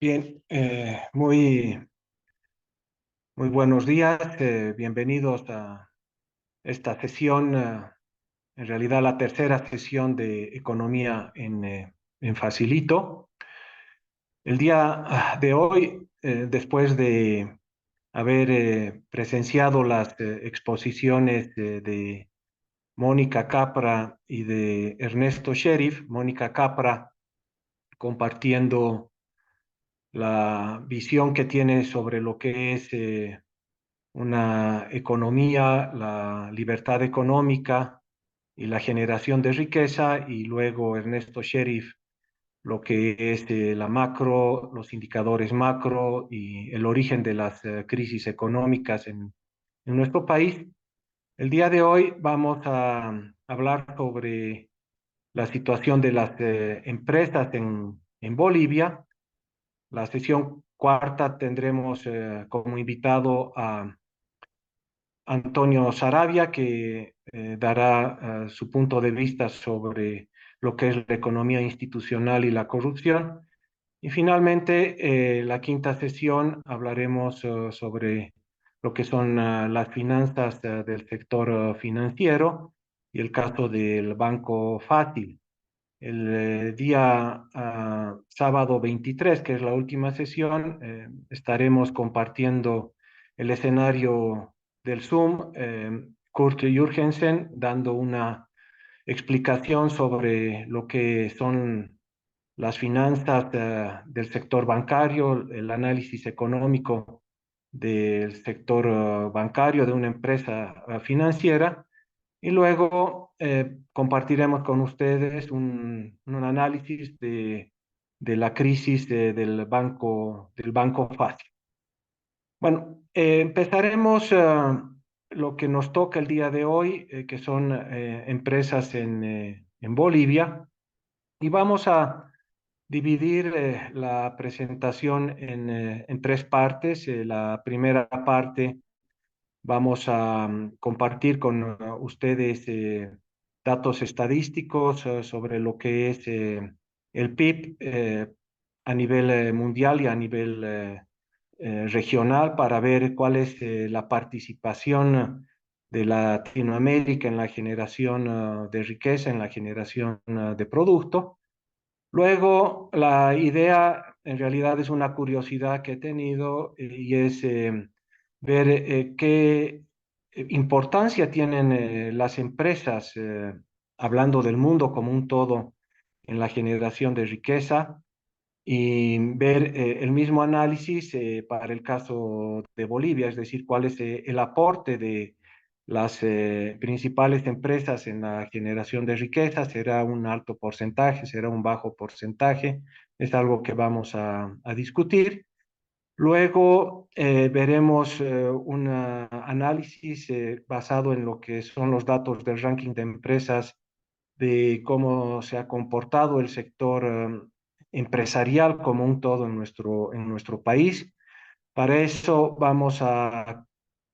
Bien, muy buenos días, bienvenidos a esta sesión, en realidad la tercera sesión de economía en Facilito. El día de hoy, después de haber presenciado las exposiciones de Mónica Capra y de Ernesto Sheriff, Mónica Capra compartiendo la visión que tiene sobre lo que es una economía, la libertad económica y la generación de riqueza, y luego Ernesto Sheriff, lo que es la macro, los indicadores macro y el origen de las crisis económicas en nuestro país. El día de hoy vamos a hablar sobre la situación de las empresas en Bolivia. La sesión cuarta tendremos como invitado a Antonio Saravia, que dará su punto de vista sobre lo que es la economía institucional y la corrupción. Y finalmente, la quinta sesión hablaremos sobre lo que son las finanzas del sector financiero y el caso del Banco Fácil. El día sábado 23, que es la última sesión, estaremos compartiendo el escenario del Zoom, Kurt Jürgensen dando una explicación sobre lo que son las finanzas del sector bancario, el análisis económico del sector bancario de una empresa financiera, y luego compartiremos con ustedes un análisis de la crisis del Banco Fácil. Bueno, empezaremos lo que nos toca el día de hoy, que son empresas en Bolivia, y vamos a dividir la presentación en tres partes. La primera parte vamos a compartir con ustedes datos estadísticos sobre lo que es el PIB a nivel mundial y a nivel regional, para ver cuál es la participación de Latinoamérica en la generación de riqueza, en la generación de producto. Luego, la idea en realidad es una curiosidad que he tenido, y es ver qué importancia tienen las empresas, hablando del mundo como un todo, en la generación de riqueza, y ver el mismo análisis para el caso de Bolivia, es decir, cuál es el aporte de las principales empresas en la generación de riqueza. ¿Será un alto porcentaje? ¿Será un bajo porcentaje? Es algo que vamos a discutir. Luego veremos un análisis basado en lo que son los datos del ranking de empresas, de cómo se ha comportado el sector empresarial como un todo en nuestro país. Para eso vamos a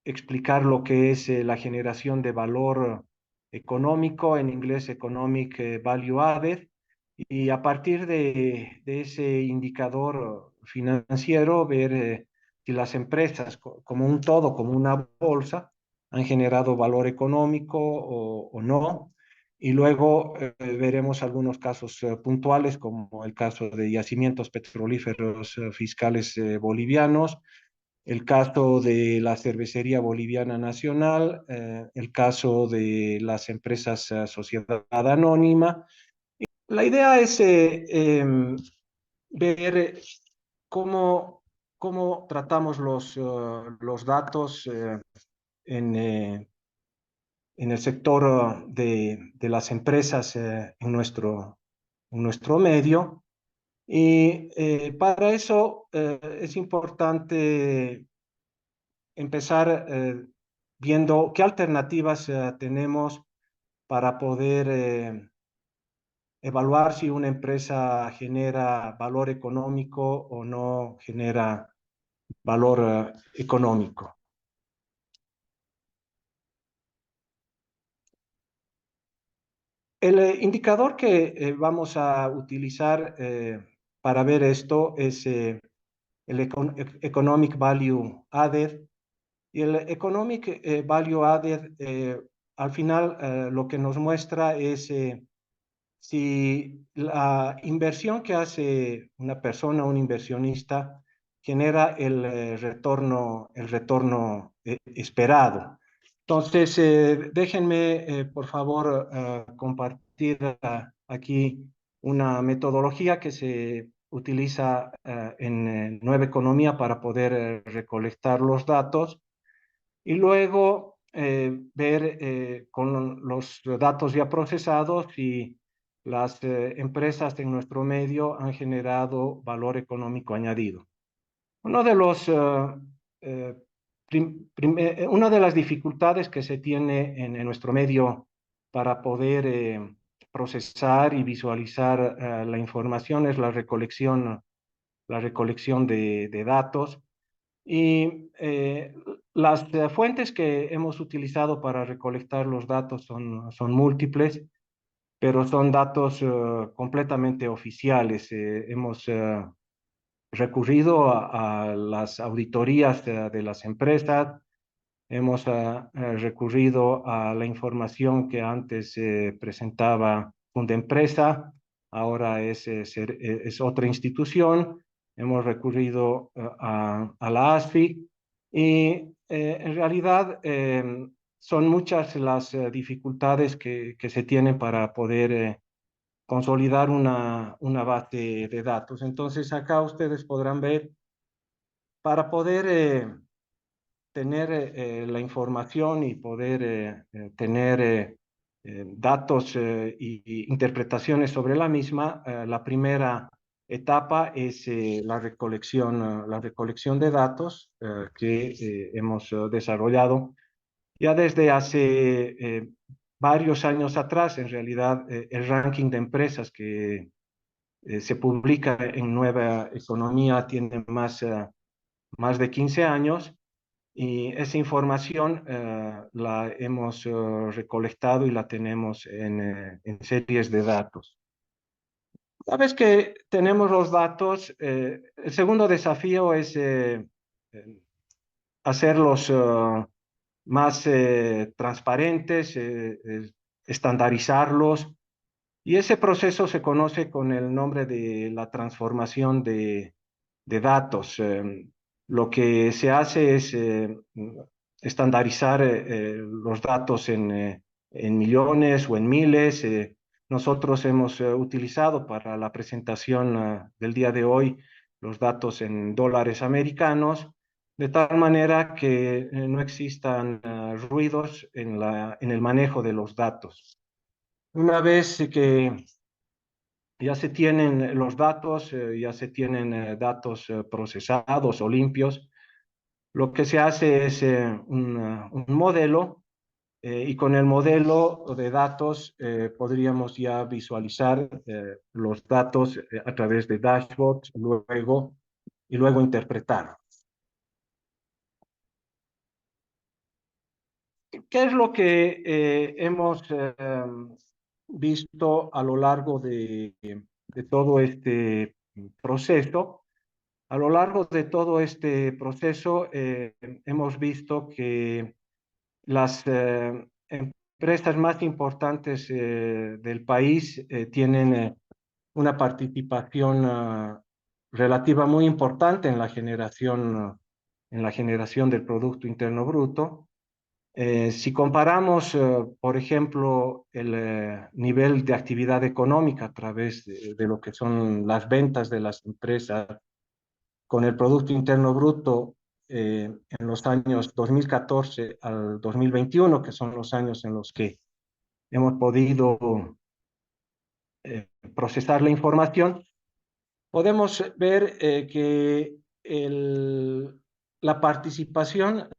explicar lo que es la generación de valor económico, en inglés Economic Value Added, y a partir de ese indicador financiero ver si las empresas como un todo, como una bolsa, han generado valor económico o no. Y luego veremos algunos casos puntuales, como el caso de yacimientos petrolíferos fiscales bolivianos, el caso de la Cervecería Boliviana Nacional, el caso de las empresas Sociedad Anónima. La idea es ver cómo, cómo tratamos los datos en, eh, en el sector de las empresas en nuestro medio. Y para eso es importante empezar viendo qué alternativas tenemos para poder evaluar si una empresa genera valor económico o no genera valor económico. El indicador que vamos a utilizar para ver esto es el Economic Value Added. Y el Economic Value Added, al final, lo que nos muestra es si la inversión que hace una persona, un inversionista, genera el retorno esperado. Entonces, déjenme, por favor, compartir aquí una metodología que se utiliza en Nueva Economía para poder recolectar los datos y luego ver con los datos ya procesados si las empresas en nuestro medio han generado valor económico añadido. Uno de los, eh, una de las dificultades que se tiene en nuestro medio para poder procesar y visualizar la información es la recolección de datos. Y las fuentes que hemos utilizado para recolectar los datos son múltiples, pero son datos completamente oficiales. Hemos recurrido a las auditorías de las empresas, hemos recurrido a la información que antes presentaba una empresa, ahora es otra institución. Hemos recurrido a la ASFI y en realidad son muchas las dificultades que se tienen para poder consolidar una base de datos. Entonces acá ustedes podrán ver, para poder tener la información y poder tener datos y interpretaciones sobre la misma, la primera etapa es la recolección de datos que hemos desarrollado ya desde hace varios años atrás. En realidad, el ranking de empresas que se publica en Nueva Economía tiene más de 15 años y esa información la hemos recolectado y la tenemos en series de datos. Una vez que tenemos los datos, el segundo desafío es hacerlos más transparentes, estandarizarlos. Y ese proceso se conoce con el nombre de la transformación de datos. Lo que se hace es estandarizar los datos en millones o en miles. Nosotros hemos utilizado para la presentación del día de hoy los datos en dólares americanos, de tal manera que no existan ruidos en el manejo de los datos. Una vez que ya se tienen los datos, ya se tienen datos procesados o limpios, lo que se hace es un modelo y con el modelo de datos podríamos ya visualizar los datos a través de dashboards y luego interpretar. ¿Qué es lo que hemos visto a lo largo de todo este proceso? A lo largo de todo este proceso hemos visto que las empresas más importantes del país tienen una participación relativa muy importante en la generación del Producto Interno Bruto. Si comparamos, por ejemplo, el nivel de actividad económica a través de lo que son las ventas de las empresas con el Producto Interno Bruto en los años 2014 al 2021, que son los años en los que hemos podido procesar la información, podemos ver que la participación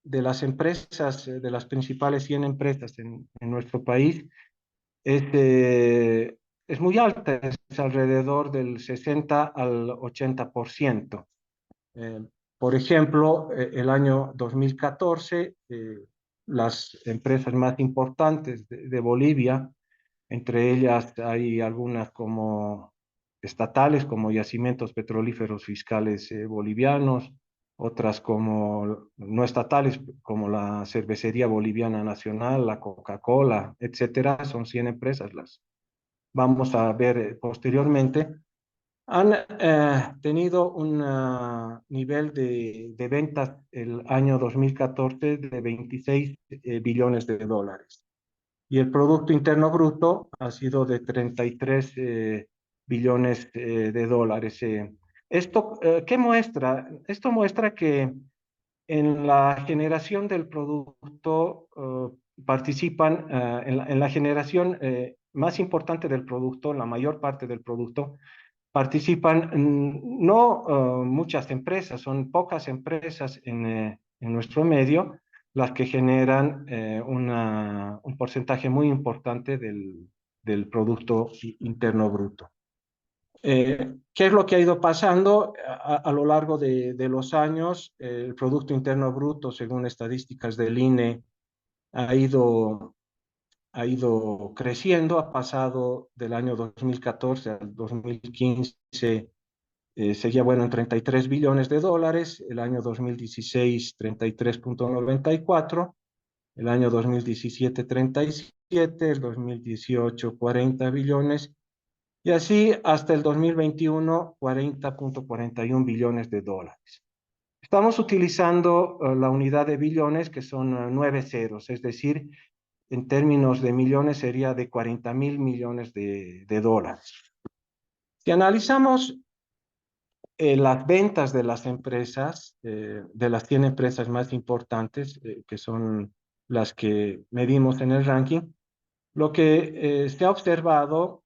de las empresas, de las principales 100 empresas en nuestro país, es, es muy alta, es alrededor del 60 al 80%. Eh, por ejemplo, el año 2014, las empresas más importantes de Bolivia, entre ellas hay algunas como estatales como Yacimientos Petrolíferos Fiscales Bolivianos, otras como no estatales como la Cervecería Boliviana Nacional, la Coca-Cola, etcétera. Son 100 empresas, las vamos a ver posteriormente. Han tenido un nivel de ventas el año 2014 de 26 billones de dólares. Y el Producto Interno Bruto ha sido de 33 billones de dólares. ¿Esto qué muestra? Esto muestra que en la generación del producto participan, en la generación más importante del producto, la mayor parte del producto, participan no muchas empresas, son pocas empresas en nuestro medio las que generan un porcentaje muy importante del Producto Interno Bruto. ¿Qué es lo que ha ido pasando a lo largo de los años? El Producto Interno Bruto, según estadísticas del INE, ha ido creciendo, ha pasado del año 2014 al 2015, seguía bueno en 33 billones de dólares, el año 2016 33,94, el año 2017 37, el 2018 40 billones, y así hasta el 2021 40,41 billones de dólares. Estamos utilizando la unidad de billones, que son 9 ceros, es decir, en términos de millones sería de 40.000 millones de dólares. Si analizamos las ventas de las empresas, de las 100 empresas más importantes, que son las que medimos en el ranking, lo que se ha observado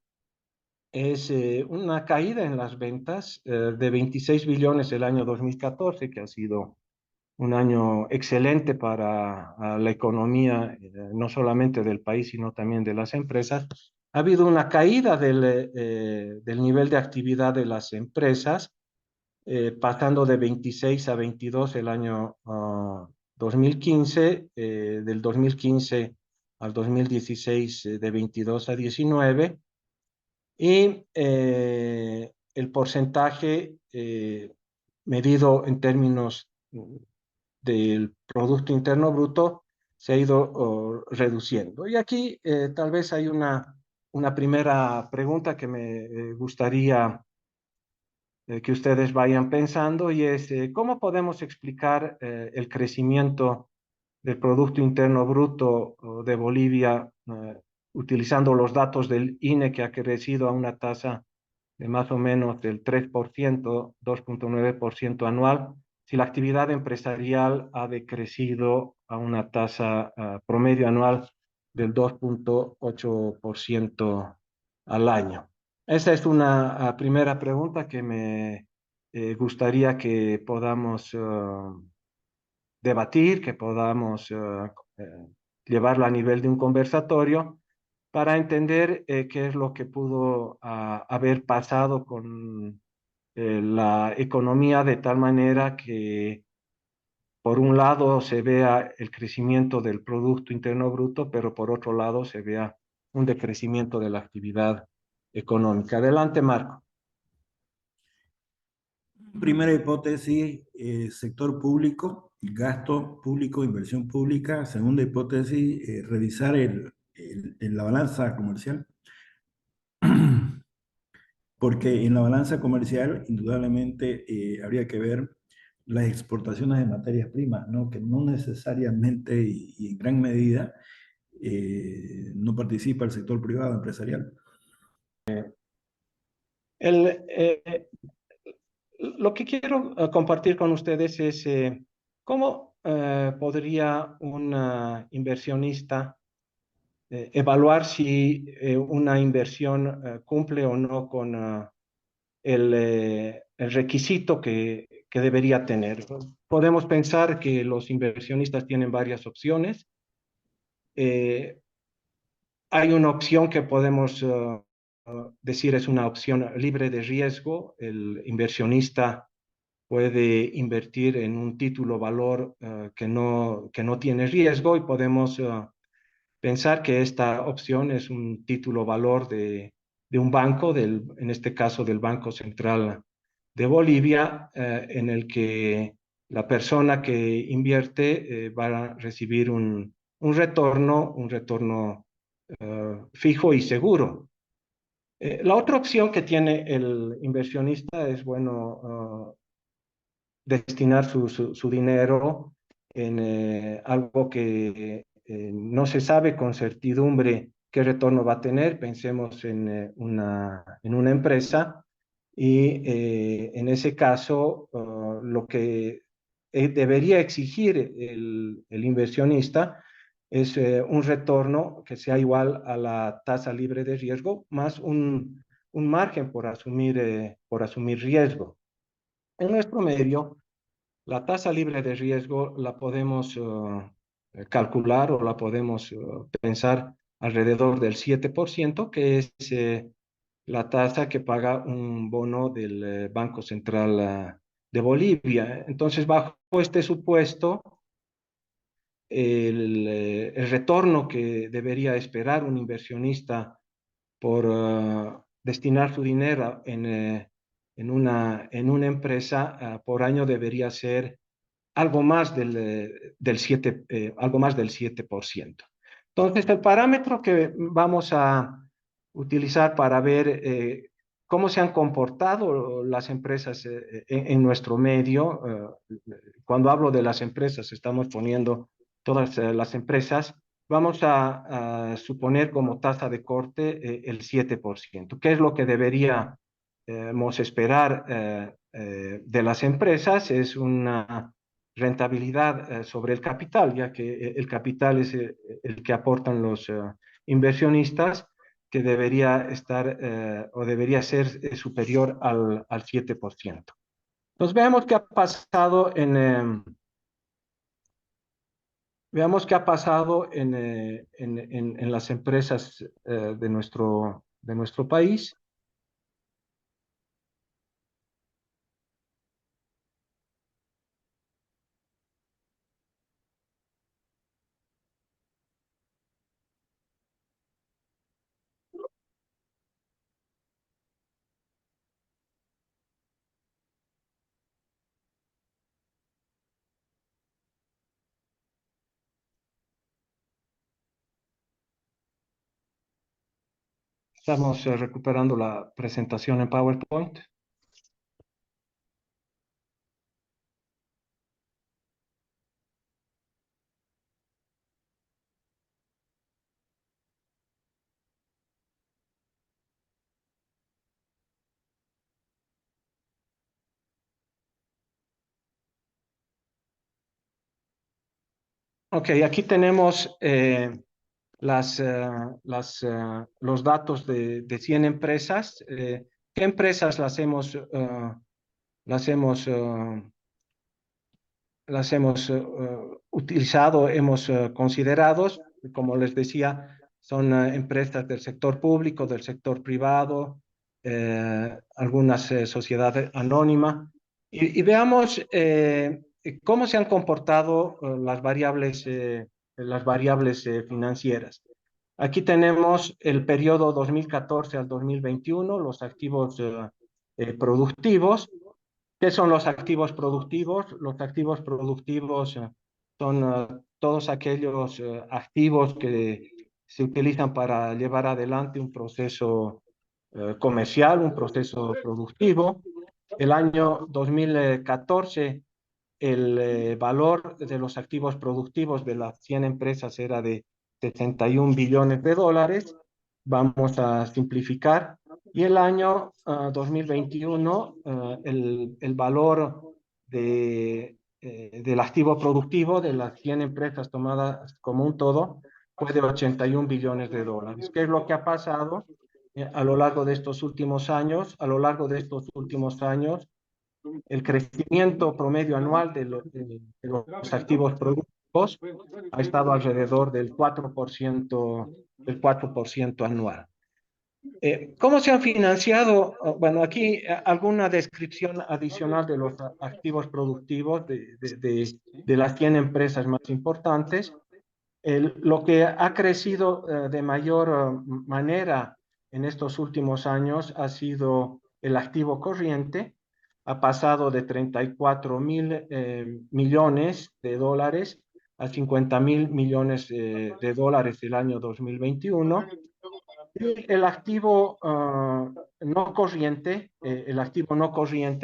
es una caída en las ventas de 26 billones el año 2014, que ha sido un año excelente para la economía, no solamente del país, sino también de las empresas. Ha habido una caída del nivel de actividad de las empresas, pasando de 26 a 22 el año 2015, del 2015 al 2016 de 22 a 19, y el porcentaje medido en términos del Producto Interno Bruto se ha ido reduciendo. Y aquí tal vez hay una primera pregunta que me gustaría que ustedes vayan pensando, y es ¿cómo podemos explicar el crecimiento del Producto Interno Bruto de Bolivia utilizando los datos del INE, que ha crecido a una tasa de más o menos del 3%, 2,9% anual, si la actividad empresarial ha decrecido a una tasa promedio anual del 2,8% al año? Esa es una primera pregunta que me gustaría que podamos debatir, que podamos llevarlo a nivel de un conversatorio para entender qué es lo que pudo haber pasado con la economía, de tal manera que por un lado se vea el crecimiento del Producto Interno Bruto, pero por otro lado se vea un decrecimiento de la actividad económica. Adelante, Marco. Primera hipótesis, sector público, gasto público, inversión pública. Segunda hipótesis, revisar la balanza comercial. Porque en la balanza comercial, indudablemente, habría que ver las exportaciones de materias primas, ¿no? Que no necesariamente y en gran medida no participa el sector privado empresarial. El, lo que quiero compartir con ustedes es cómo podría un inversionista evaluar si una inversión cumple o no con el requisito que debería tener. Podemos pensar que los inversionistas tienen varias opciones. Hay una opción que podemos decir es una opción libre de riesgo. El inversionista puede invertir en un título valor que no tiene riesgo, y podemos pensar que esta opción es un título valor de un banco, en este caso del Banco Central de Bolivia, en el que la persona que invierte va a recibir un retorno fijo y seguro. La otra opción que tiene el inversionista es, bueno, destinar su dinero en algo que no se sabe con certidumbre qué retorno va a tener. Pensemos en una empresa y en ese caso lo que debería exigir el inversionista es un retorno que sea igual a la tasa libre de riesgo más un margen por asumir riesgo. En nuestro medio, la tasa libre de riesgo la podemos calcular o la podemos pensar alrededor del 7%, que es la tasa que paga un bono del Banco Central de Bolivia. Entonces, bajo este supuesto, el retorno que debería esperar un inversionista por destinar su dinero en una empresa por año debería ser algo más algo más del 7%. Entonces, el parámetro que vamos a utilizar para ver cómo se han comportado las empresas en nuestro medio, cuando hablo de las empresas, estamos poniendo todas las empresas, vamos a suponer como tasa de corte el 7%. ¿Qué es lo que deberíamos esperar de las empresas? Es una rentabilidad sobre el capital, ya que el capital es el que aportan los inversionistas, que debería estar o debería ser superior al 7%. Entonces veamos qué ha pasado veamos qué ha pasado en las empresas de nuestro país. Estamos recuperando la presentación en PowerPoint. Ok, aquí tenemos las, los datos de 100 empresas. ¿Qué empresas las hemos, las hemos utilizado, hemos considerado? Como les decía, son empresas del sector público, del sector privado, algunas sociedades anónimas. Y veamos cómo se han comportado las variables financieras. Aquí tenemos el periodo 2014 al 2021, los activos productivos. ¿Qué son los activos productivos? Los activos productivos son todos aquellos activos que se utilizan para llevar adelante un proceso comercial, un proceso productivo. El año 2014, el valor de los activos productivos de las 100 empresas era de 61 billones de dólares. Vamos a simplificar. Y el año 2021, el valor del activo productivo de las 100 empresas tomadas como un todo fue de 81 billones de dólares. ¿Qué es lo que ha pasado a lo largo de estos últimos años? A lo largo de estos últimos años, el crecimiento promedio anual de los activos productivos ha estado alrededor del 4% anual. ¿Cómo se han financiado? Bueno, aquí alguna descripción adicional de los activos productivos de las 100 empresas más importantes. Lo que ha crecido de mayor manera en estos últimos años ha sido el activo corriente. Ha pasado de 34.000 millones de dólares a 50.000 millones de dólares el año 2021. Y el activo no corriente,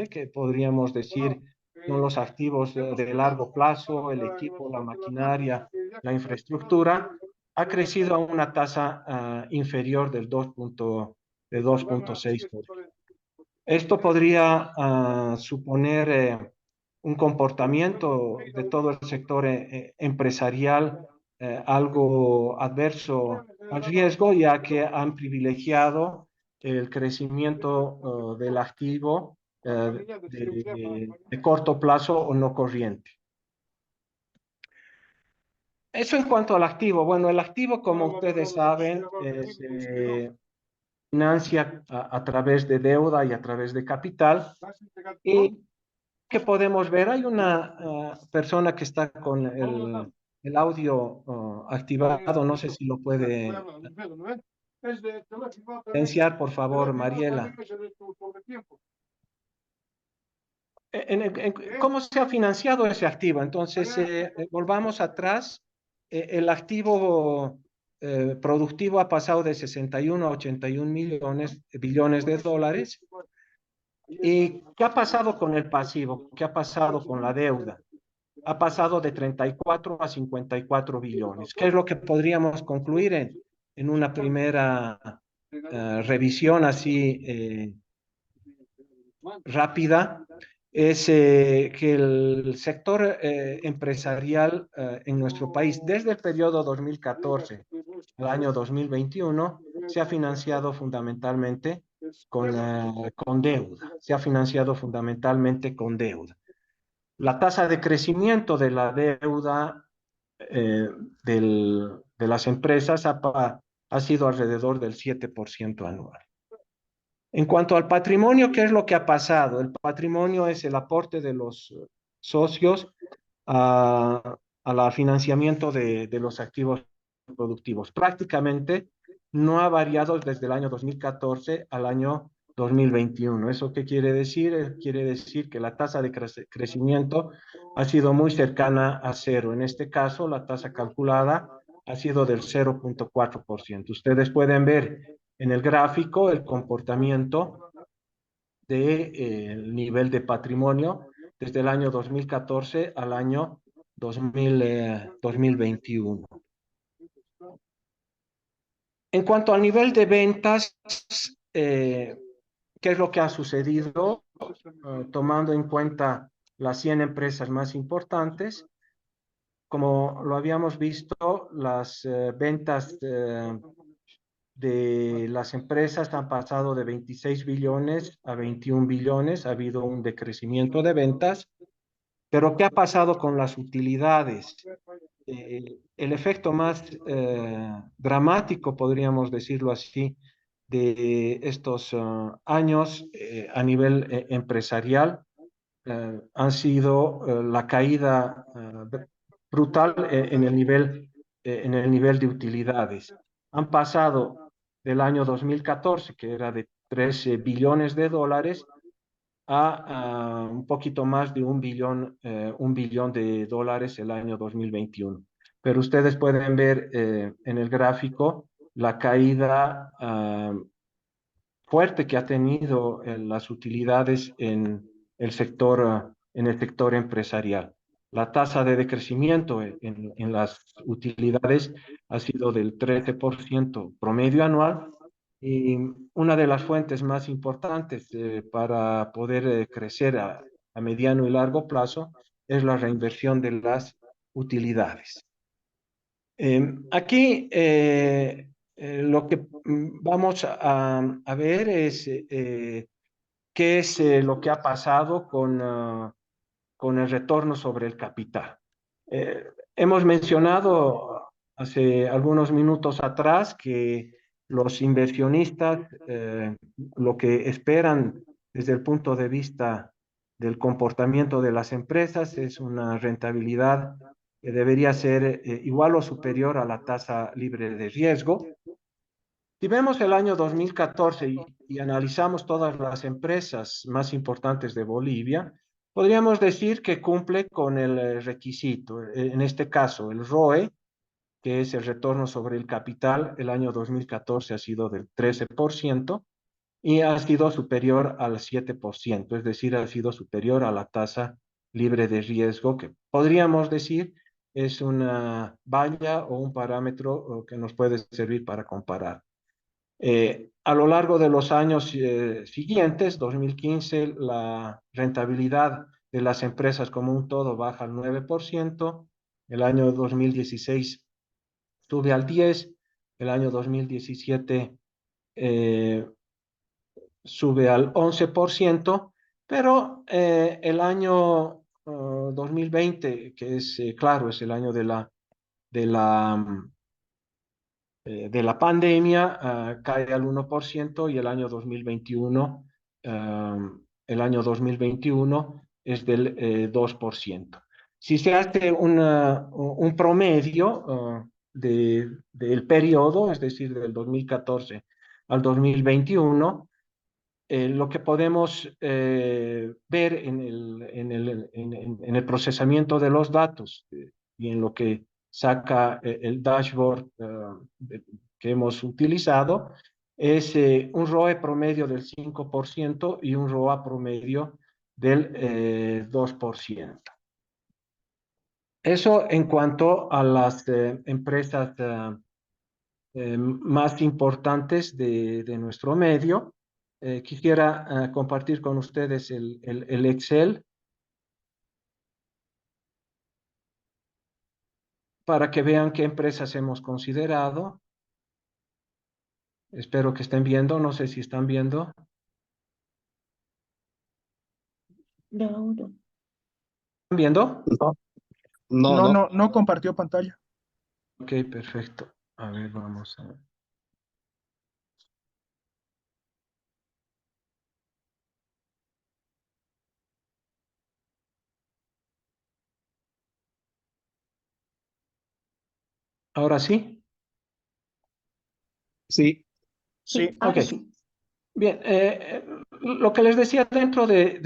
que podríamos decir son los activos de largo plazo, el equipo, la maquinaria, la infraestructura, ha crecido a una tasa inferior del 2.6%. Esto podría suponer un comportamiento de todo el sector empresarial algo adverso al riesgo, ya que han privilegiado el crecimiento del activo de corto plazo o no corriente. Eso en cuanto al activo. Bueno, el activo, como ustedes saben, se financia a través de deuda y a través de capital. Y que podemos ver, hay una persona que está con el audio activado, no sé si lo puede silenciar, por favor, Mariela. ¿Cómo se ha financiado ese activo? Entonces, volvamos atrás. El activo productivo ha pasado de 61 a 81 billones de dólares. ¿Y qué ha pasado con el pasivo? ¿Qué ha pasado con la deuda? Ha pasado de 34 a 54 billones. ¿Qué es lo que podríamos concluir en una primera revisión así rápida? Es que el sector empresarial en nuestro país, desde el periodo 2014 al año 2021, se ha financiado fundamentalmente con deuda. Se ha financiado fundamentalmente con deuda. La tasa de crecimiento de la deuda eh, de las empresas ha sido alrededor del 7% anual. En cuanto al patrimonio, ¿qué es lo que ha pasado? El patrimonio es el aporte de los socios al financiamiento de los activos productivos. Prácticamente no ha variado desde el año 2014 al año 2021. ¿Eso qué quiere decir? Quiere decir que la tasa de crecimiento ha sido muy cercana a cero. En este caso, la tasa calculada ha sido del 0.4%. Ustedes pueden ver en el gráfico el comportamiento del nivel de patrimonio desde el año 2014 al año 2021. En cuanto al nivel de ventas, ¿qué es lo que ha sucedido? Tomando en cuenta las 100 empresas más importantes, como lo habíamos visto, las ventas de las empresas han pasado de 26 billones a 21 billones, ha habido un decrecimiento de ventas, pero ¿qué ha pasado con las utilidades? El efecto más dramático, podríamos decirlo así, de estos años a nivel empresarial han sido la caída brutal en el nivel de utilidades. Han pasado del año 2014, que era de 13 billones de dólares, a un poquito más de un billón de dólares el año 2021. Pero ustedes pueden ver en el gráfico la caída fuerte que ha tenido las utilidades en el sector empresarial. La tasa de decrecimiento en las utilidades ha sido del 13% promedio anual y una de las fuentes más importantes para poder crecer a mediano y largo plazo es la reinversión de las utilidades. Aquí lo que vamos a ver es qué es lo que ha pasado con el retorno sobre el capital. Eh, Hemos mencionado hace algunos minutos atrás que los inversionistas lo que esperan desde el punto de vista del comportamiento de las empresas es una rentabilidad que debería ser igual o superior a la tasa libre de riesgo. Si vemos el año 2014 y analizamos todas las empresas más importantes de Bolivia, podríamos decir que cumple con el requisito. En este caso, el ROE, que es el retorno sobre el capital, el año 2014 ha sido del 13% y ha sido superior al 7%, es decir, ha sido superior a la tasa libre de riesgo, que podríamos decir es una valla o un parámetro que nos puede servir para comparar. A lo largo de los años siguientes, 2015, la rentabilidad de las empresas como un todo baja al 9%, el año 2016 sube al 10%, el año 2017 eh, sube al 11%, pero el año 2020, que es, claro, es el año de la de la pandemia, cae al 1% y el año 2021 es del 2%. Si se hace un promedio del periodo, es decir, del 2014 al 2021, lo que podemos ver en el procesamiento de los datos y en lo que saca el dashboard que hemos utilizado es un ROE promedio del 5% y un ROA promedio del 2%. Eso en cuanto a las empresas más importantes de nuestro medio. Quisiera compartir con ustedes el Excel para que vean qué empresas hemos considerado. Espero que estén viendo, no sé si están viendo. No, no. ¿Están viendo? No, no, no. No compartió pantalla. Ok, perfecto. A ver, vamos a ver. ¿Ahora sí? Sí, Sí, Sí. Ok. ahora sí. Bien, lo que les decía dentro de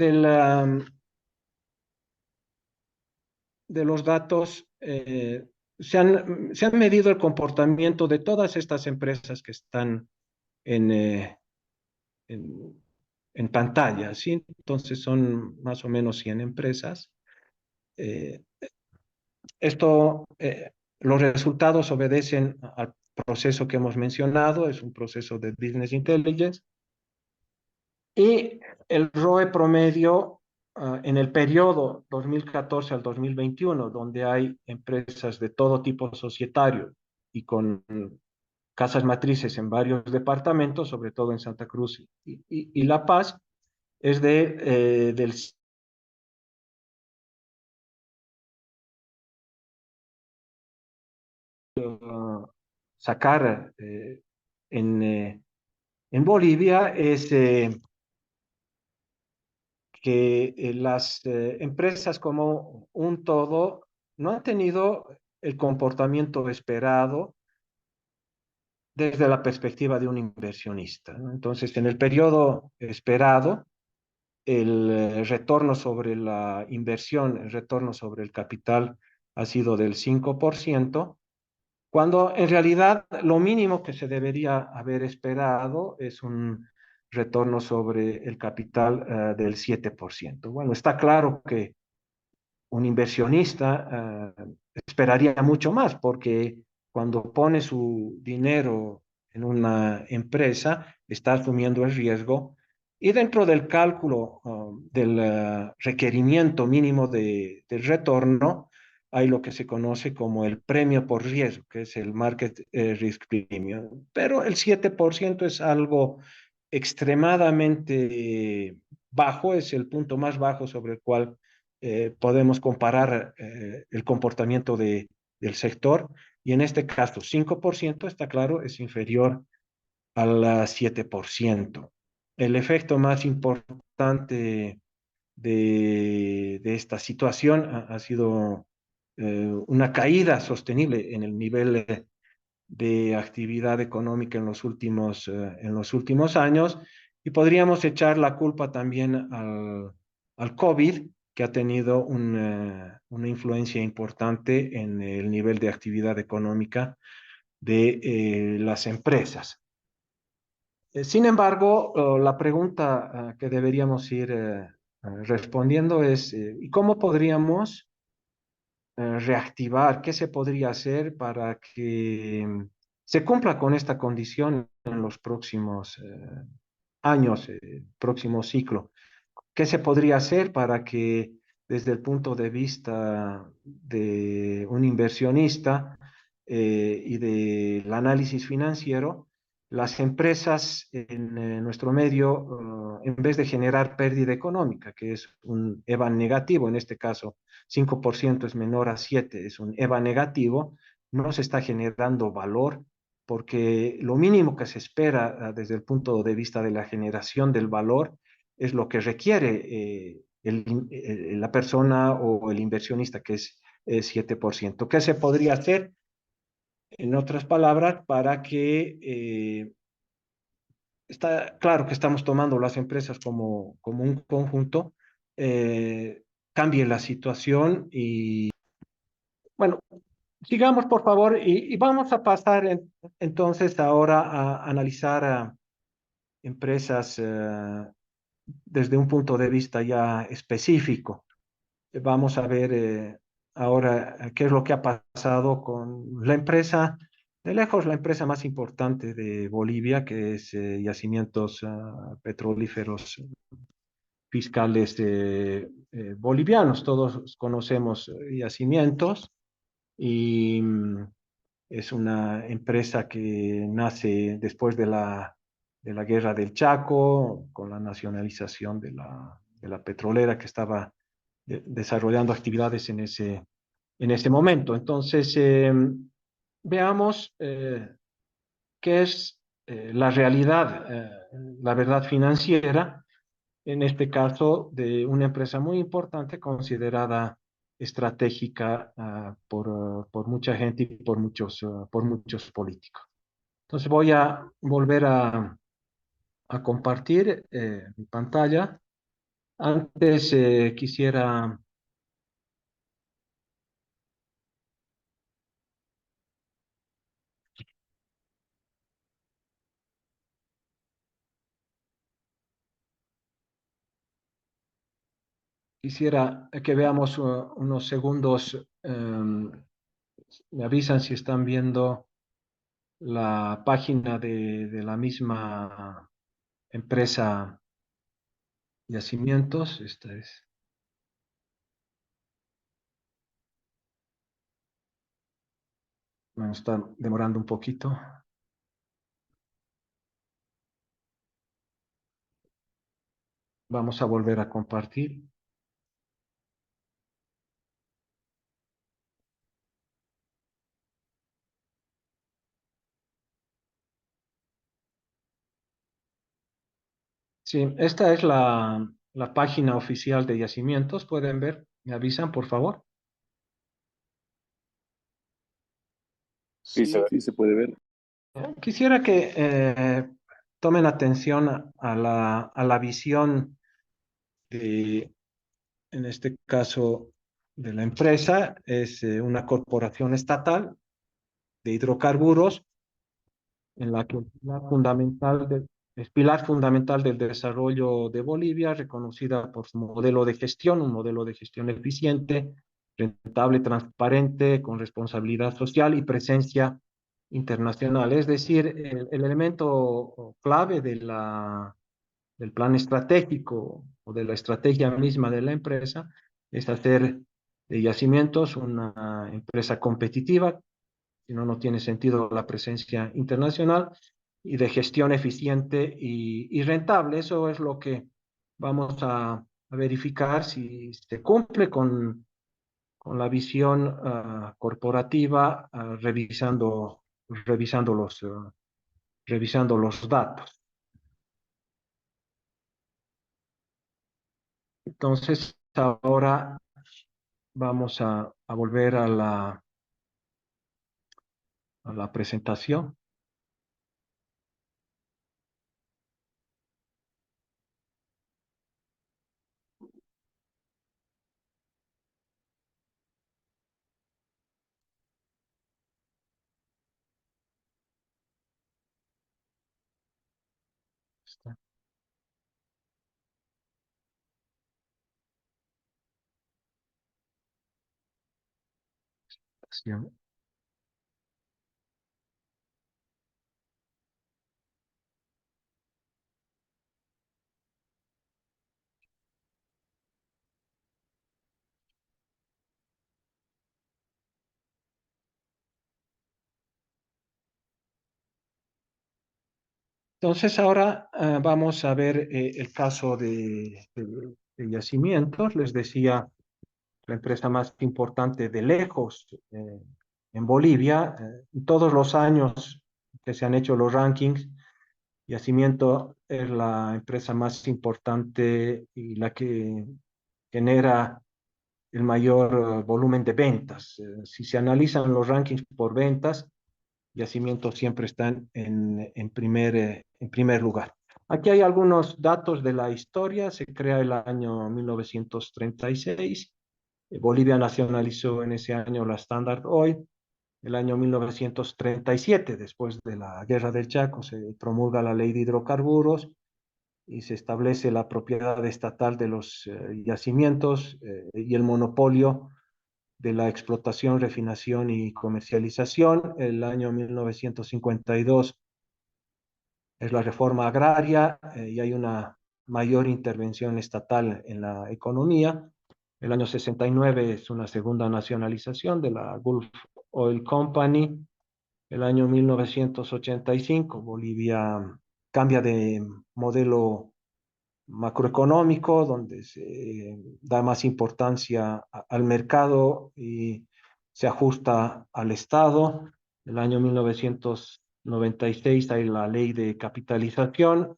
los datos, se han medido el comportamiento de todas estas empresas que están en, en, en pantalla, ¿sí? Entonces son más o menos 100 empresas. Eh, los resultados obedecen al proceso que hemos mencionado, es un proceso de Business Intelligence, y el ROE promedio en el periodo 2014 al 2021, donde hay empresas de todo tipo societario y con casas matrices en varios departamentos, sobre todo en Santa Cruz y La Paz, es del sacar en, eh, en Bolivia es que las empresas como un todo no han tenido el comportamiento esperado desde la perspectiva de un inversionista, ¿no? Entonces, en el periodo esperado, el retorno sobre la inversión, el retorno sobre el capital ha sido del 5%, cuando en realidad lo mínimo que se debería haber esperado es un retorno sobre el capital del 7%. Bueno, está claro que un inversionista esperaría mucho más porque cuando pone su dinero en una empresa está asumiendo el riesgo y dentro del cálculo del requerimiento mínimo del retorno hay lo que se conoce como el premio por riesgo, que es el Market Risk Premium. Pero el 7% es algo extremadamente bajo, es el punto más bajo sobre el cual podemos comparar el comportamiento del sector y en este caso 5% está claro, es inferior al 7%. El efecto más importante de esta situación ha sido una caída sostenible en el nivel de actividad económica en en los últimos años, y podríamos echar la culpa también al COVID, que ha tenido una influencia importante en el nivel de actividad económica de las empresas. Sin embargo, la pregunta que deberíamos ir respondiendo es, ¿y cómo podríamos reactivar? ¿Qué se podría hacer para que se cumpla con esta condición en los próximos años, próximo ciclo? ¿Qué se podría hacer para que desde el punto de vista de un inversionista y del análisis financiero, las empresas en nuestro medio, en vez de generar pérdida económica, que es un EVA negativo, en este caso 5% es menor a 7, es un EVA negativo, no se está generando valor porque lo mínimo que se espera desde el punto de vista de la generación del valor es lo que requiere la persona o el inversionista, que es 7%. ¿Qué se podría hacer, en otras palabras, para que está claro que estamos tomando las empresas como un conjunto, cambie la situación y, bueno, sigamos por favor y vamos a pasar entonces ahora a analizar a empresas desde un punto de vista ya específico. Vamos a ver ahora qué es lo que ha pasado con la empresa, de lejos la empresa más importante de Bolivia, que es Yacimientos Petrolíferos Fiscales Bolivianos. Todos conocemos Yacimientos y es una empresa que nace después de la Guerra del Chaco, con la nacionalización de la petrolera que estaba desarrollando actividades en ese momento. Entonces, veamos qué es la verdad financiera, en este caso de una empresa muy importante considerada estratégica por mucha gente y por muchos políticos. Entonces voy a volver a compartir mi pantalla. Antes quisiera que veamos unos segundos. Me avisan si están viendo la página de la misma empresa Yacimientos. Esta es. Bueno, está demorando un poquito. Vamos a volver a compartir. Sí, esta es la página oficial de Yacimientos. Pueden ver. Me avisan, por favor. Sí, se puede ver. Quisiera que tomen atención a la visión de, en este caso, de la empresa. Es una corporación estatal de hidrocarburos en la que es pilar fundamental del desarrollo de Bolivia, reconocida por su modelo de gestión, un modelo de gestión eficiente, rentable, transparente, con responsabilidad social y presencia internacional. Es decir, el elemento clave del plan estratégico o de la estrategia misma de la empresa es hacer de Yacimientos una empresa competitiva, si no, no tiene sentido la presencia internacional, y de gestión eficiente y rentable. Eso es lo que vamos a verificar si se cumple con la visión corporativa, revisando revisando los datos. Entonces, ahora vamos a volver a la presentación. Está. Entonces ahora vamos a ver el caso de yacimientos. Les decía, la empresa más importante de lejos en Bolivia. Todos los años que se han hecho los rankings, Yacimiento es la empresa más importante y la que genera el mayor volumen de ventas. Si se analizan los rankings por ventas, Yacimientos siempre están en primer lugar. Aquí hay algunos datos de la historia. Se crea el año 1936. Bolivia nacionalizó en ese año la Standard Oil. El año 1937, después de la Guerra del Chaco, se promulga la Ley de Hidrocarburos y se establece la propiedad estatal de los yacimientos y el monopolio de la explotación, refinación y comercialización. El año 1952 es la reforma agraria y hay una mayor intervención estatal en la economía. El año 69 es una segunda nacionalización de la Gulf Oil Company. El año 1985 Bolivia cambia de modelo macroeconómico, donde se da más importancia al mercado y se ajusta al Estado. El año 1996 hay la ley de capitalización.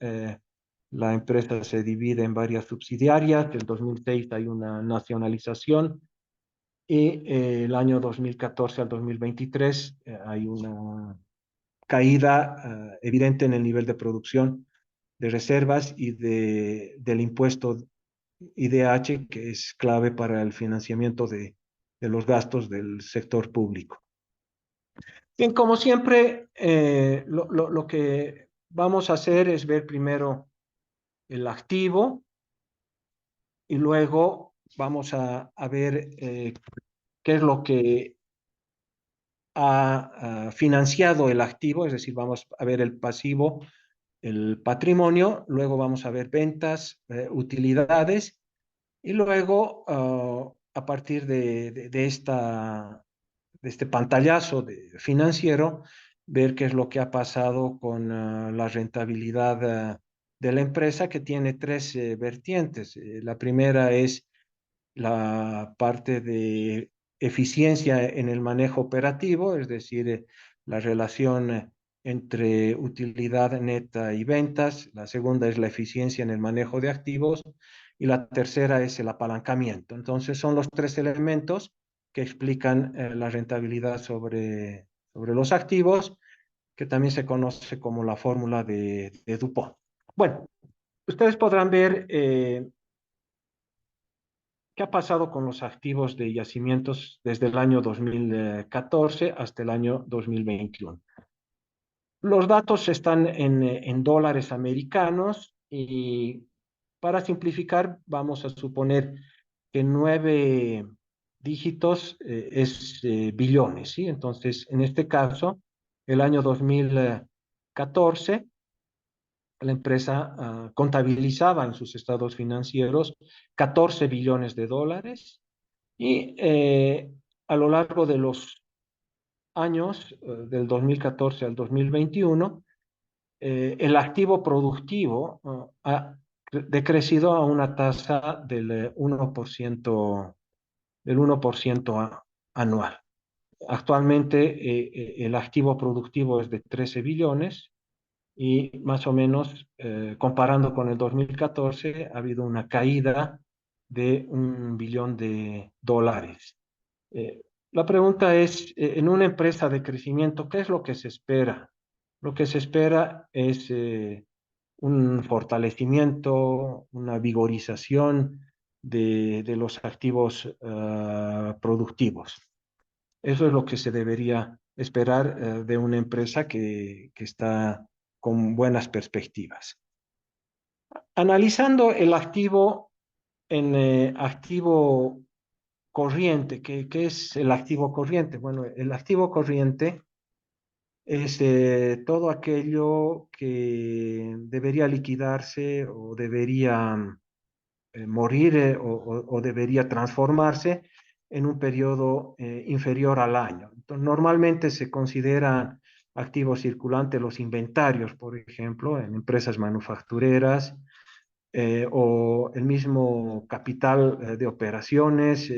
La empresa se divide en varias subsidiarias. En 2006 hay una nacionalización. Y el año 2014 al 2023 hay una caída evidente en el nivel de producción de reservas y del impuesto IDH, que es clave para el financiamiento de los gastos del sector público. Bien, como siempre, lo que vamos a hacer es ver primero el activo y luego vamos a ver qué es lo que ha financiado el activo, es decir, vamos a ver el pasivo, el patrimonio, luego vamos a ver ventas, utilidades, y luego a partir de este pantallazo financiero, ver qué es lo que ha pasado con la rentabilidad de la empresa, que tiene tres vertientes. La primera es la parte de eficiencia en el manejo operativo, es decir, la relación entre utilidad neta y ventas. La segunda es la eficiencia en el manejo de activos y la tercera es el apalancamiento. Entonces son los tres elementos que explican la rentabilidad sobre los activos, que también se conoce como la fórmula de Dupont. Bueno, ustedes podrán ver ¿qué ha pasado con los activos de yacimientos desde el año 2014 hasta el año 2021? Los datos están en dólares americanos y para simplificar vamos a suponer que 9 dígitos es billones, ¿sí? Entonces, en este caso, el año 2014, la empresa contabilizaba en sus estados financieros 14 billones de dólares. Y a lo largo de los años, del 2014 al 2021, el activo productivo ha decrecido a una tasa del 1%, anual. Actualmente el activo productivo es de 13 billones y más o menos, comparando con el 2014, ha habido una caída de 1 billón de dólares. la pregunta es, en una empresa de crecimiento, ¿qué es lo que se espera? Lo que se espera es un fortalecimiento, una vigorización de los activos productivos. Eso es lo que se debería esperar de una empresa que está con buenas perspectivas. Analizando el activo en activo corriente, ¿qué es el activo corriente? Bueno, el activo corriente es todo aquello que debería liquidarse o debería morir o debería transformarse en un periodo inferior al año. Entonces, normalmente se consideran activos circulantes los inventarios, por ejemplo, en empresas manufactureras, o el mismo capital de operaciones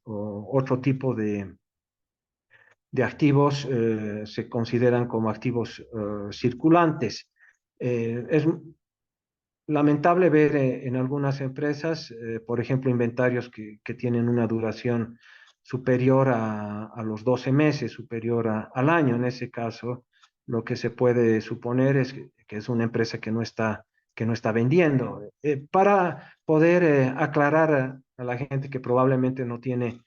o otro tipo de activos se consideran como activos circulantes. Es lamentable ver en algunas empresas, por ejemplo, inventarios que tienen una duración superior a los 12 meses, superior al año. En ese caso, lo que se puede suponer es que es una empresa que no está vendiendo. Para poder aclarar a la gente que probablemente no tiene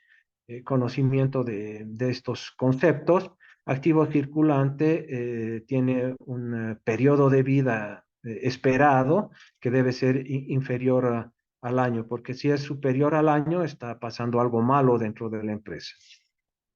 conocimiento de estos conceptos, activo circulante tiene un periodo de vida esperado que debe ser inferior al año, porque si es superior al año está pasando algo malo dentro de la empresa.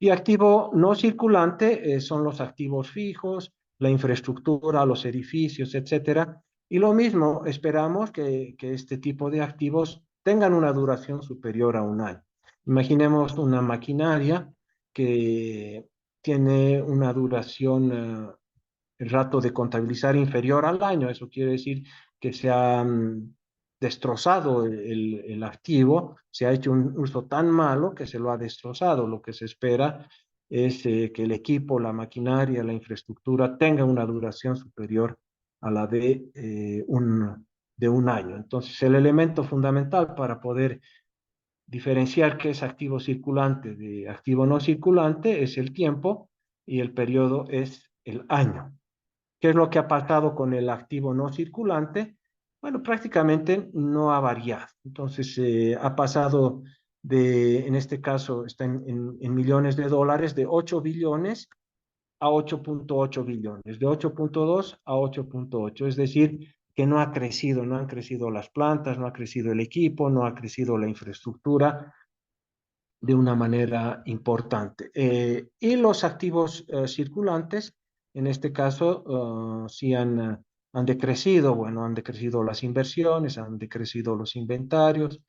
Y activo no circulante son los activos fijos, la infraestructura, los edificios, etcétera. Y lo mismo, esperamos que este tipo de activos tengan una duración superior a un año. Imaginemos una maquinaria que tiene una duración el rato de contabilizar inferior al año. Eso quiere decir que se ha destrozado el activo, se ha hecho un uso tan malo que se lo ha destrozado. Lo que se espera es que el equipo, la maquinaria, la infraestructura tenga una duración superior a la de un año. Entonces, el elemento fundamental para poder diferenciar qué es activo circulante de activo no circulante es el tiempo y el periodo es el año. ¿Qué es lo que ha pasado con el activo no circulante? Bueno, prácticamente no ha variado. Entonces, ha pasado en este caso, está en millones de dólares, de 8 billones a 8.8 billones, de 8.2 a 8.8. Es decir, que no ha crecido, no han crecido las plantas, no ha crecido el equipo, no ha crecido la infraestructura de una manera importante. Y los activos circulantes, en este caso, sí han decrecido, bueno, han decrecido las inversiones, han decrecido los inventarios.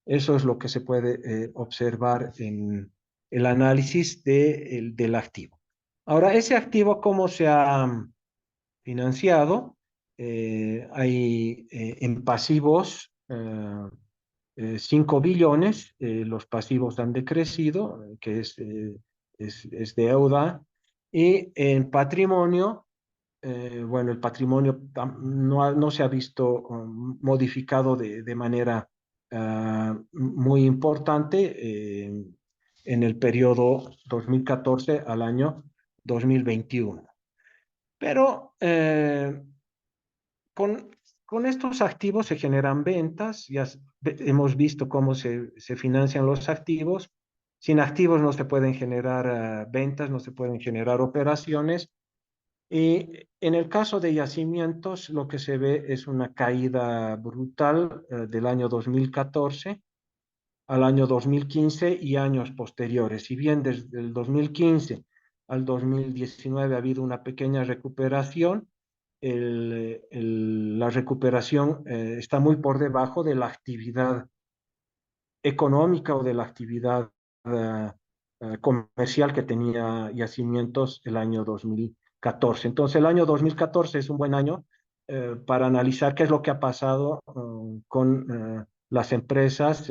Eso es lo que se puede observar en el análisis del activo. Ahora, ese activo, ¿cómo se ha financiado? Hay en pasivos 5 billones, los pasivos han decrecido, que es deuda, y en patrimonio, bueno, el patrimonio no se ha visto modificado de manera muy importante en el periodo 2014 al año 2021. Pero con, con estos activos se generan ventas, ya hemos visto cómo se financian los activos. Sin activos no se pueden generar ventas, no se pueden generar operaciones. Y en el caso de yacimientos, lo que se ve es una caída brutal del año 2014 al año 2015 y años posteriores. Si bien desde el 2015 al 2019 ha habido una pequeña recuperación, la recuperación está muy por debajo de la actividad económica o de la actividad comercial que tenía Yacimientos el año 2014. Entonces, el año 2014 es un buen año para analizar qué es lo que ha pasado con las empresas,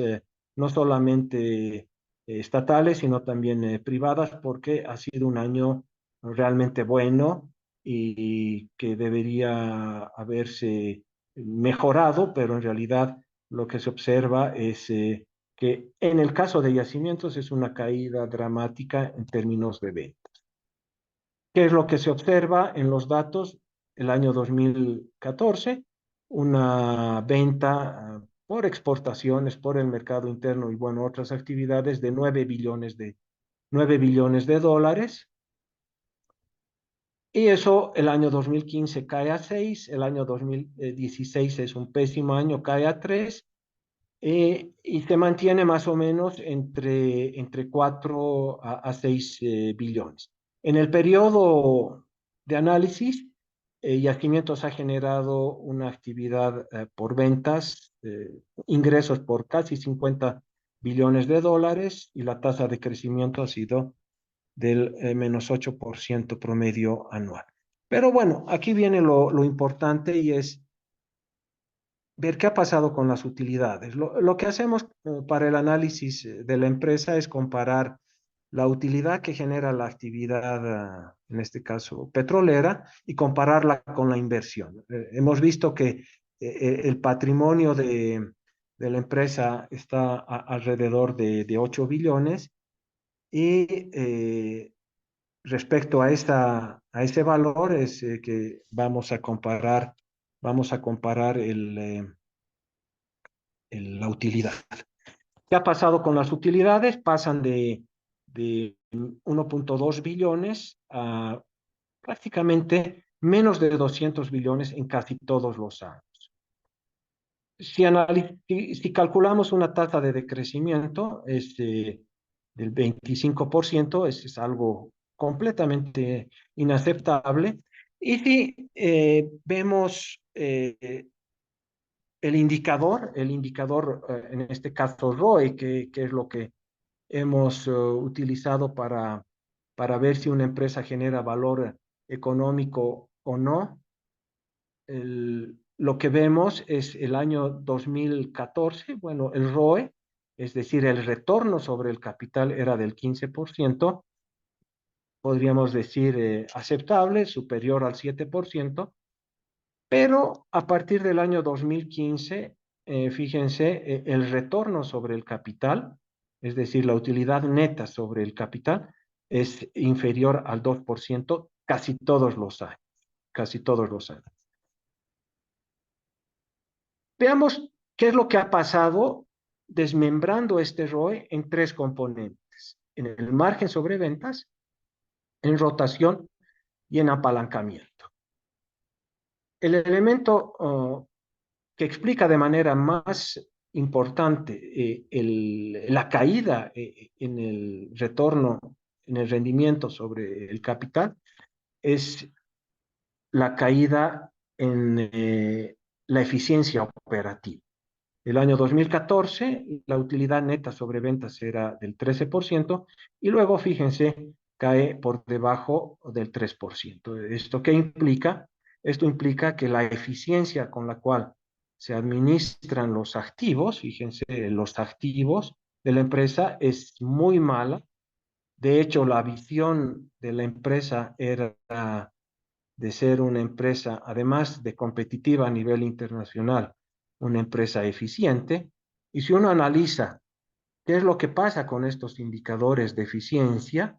no solamente estatales, sino también privadas, porque ha sido un año realmente bueno y que debería haberse mejorado, pero en realidad lo que se observa es que en el caso de yacimientos es una caída dramática en términos de ventas. ¿Qué es lo que se observa en los datos? El año 2014, una venta por exportaciones, por el mercado interno y bueno, otras actividades de 9 billones de dólares. Y eso el año 2015 cae a 6, el año 2016 es un pésimo año, cae a 3, y se mantiene más o menos entre 4 a 6 billones. En el periodo de análisis, Yacimientos ha generado una actividad por ventas, ingresos por casi 50 billones de dólares y la tasa de crecimiento ha sido del menos 8% promedio anual. Pero bueno, aquí viene lo importante y es ver qué ha pasado con las utilidades. Lo que hacemos para el análisis de la empresa es comparar la utilidad que genera la actividad, en este caso petrolera, y compararla con la inversión. Hemos visto que el patrimonio de la empresa está alrededor de 8 billones y respecto a ese valor es que vamos a comparar la utilidad. ¿Qué ha pasado con las utilidades? Pasan de 1.2 billones a prácticamente menos de 200 billones en casi todos los años. Si calculamos una tasa de decrecimiento del 25%, es algo completamente inaceptable. Y si vemos el indicador en este caso ROE, que es lo que hemos utilizado para ver si una empresa genera valor económico o no, lo que vemos es el año 2014, bueno, el ROE, es decir, el retorno sobre el capital era del 15%, podríamos decir aceptable, superior al 7%, pero a partir del año 2015, fíjense, el retorno sobre el capital, es decir, la utilidad neta sobre el capital, es inferior al 2% casi todos los años, casi todos los años. Veamos qué es lo que ha pasado desmembrando este ROE en tres componentes: en el margen sobre ventas, en rotación y en apalancamiento. El elemento que explica de manera más importante la caída en el retorno, en el rendimiento sobre el capital, es la caída en la eficiencia operativa. El año 2014, la utilidad neta sobre ventas era del 13% y luego, fíjense, cae por debajo del 3%. ¿Esto qué implica? Esto implica que la eficiencia con la cual se administran los activos, fíjense, los activos de la empresa es muy mala. De hecho, la visión de la empresa era de ser una empresa, además de competitiva a nivel internacional, una empresa eficiente. Y si uno analiza qué es lo que pasa con estos indicadores de eficiencia,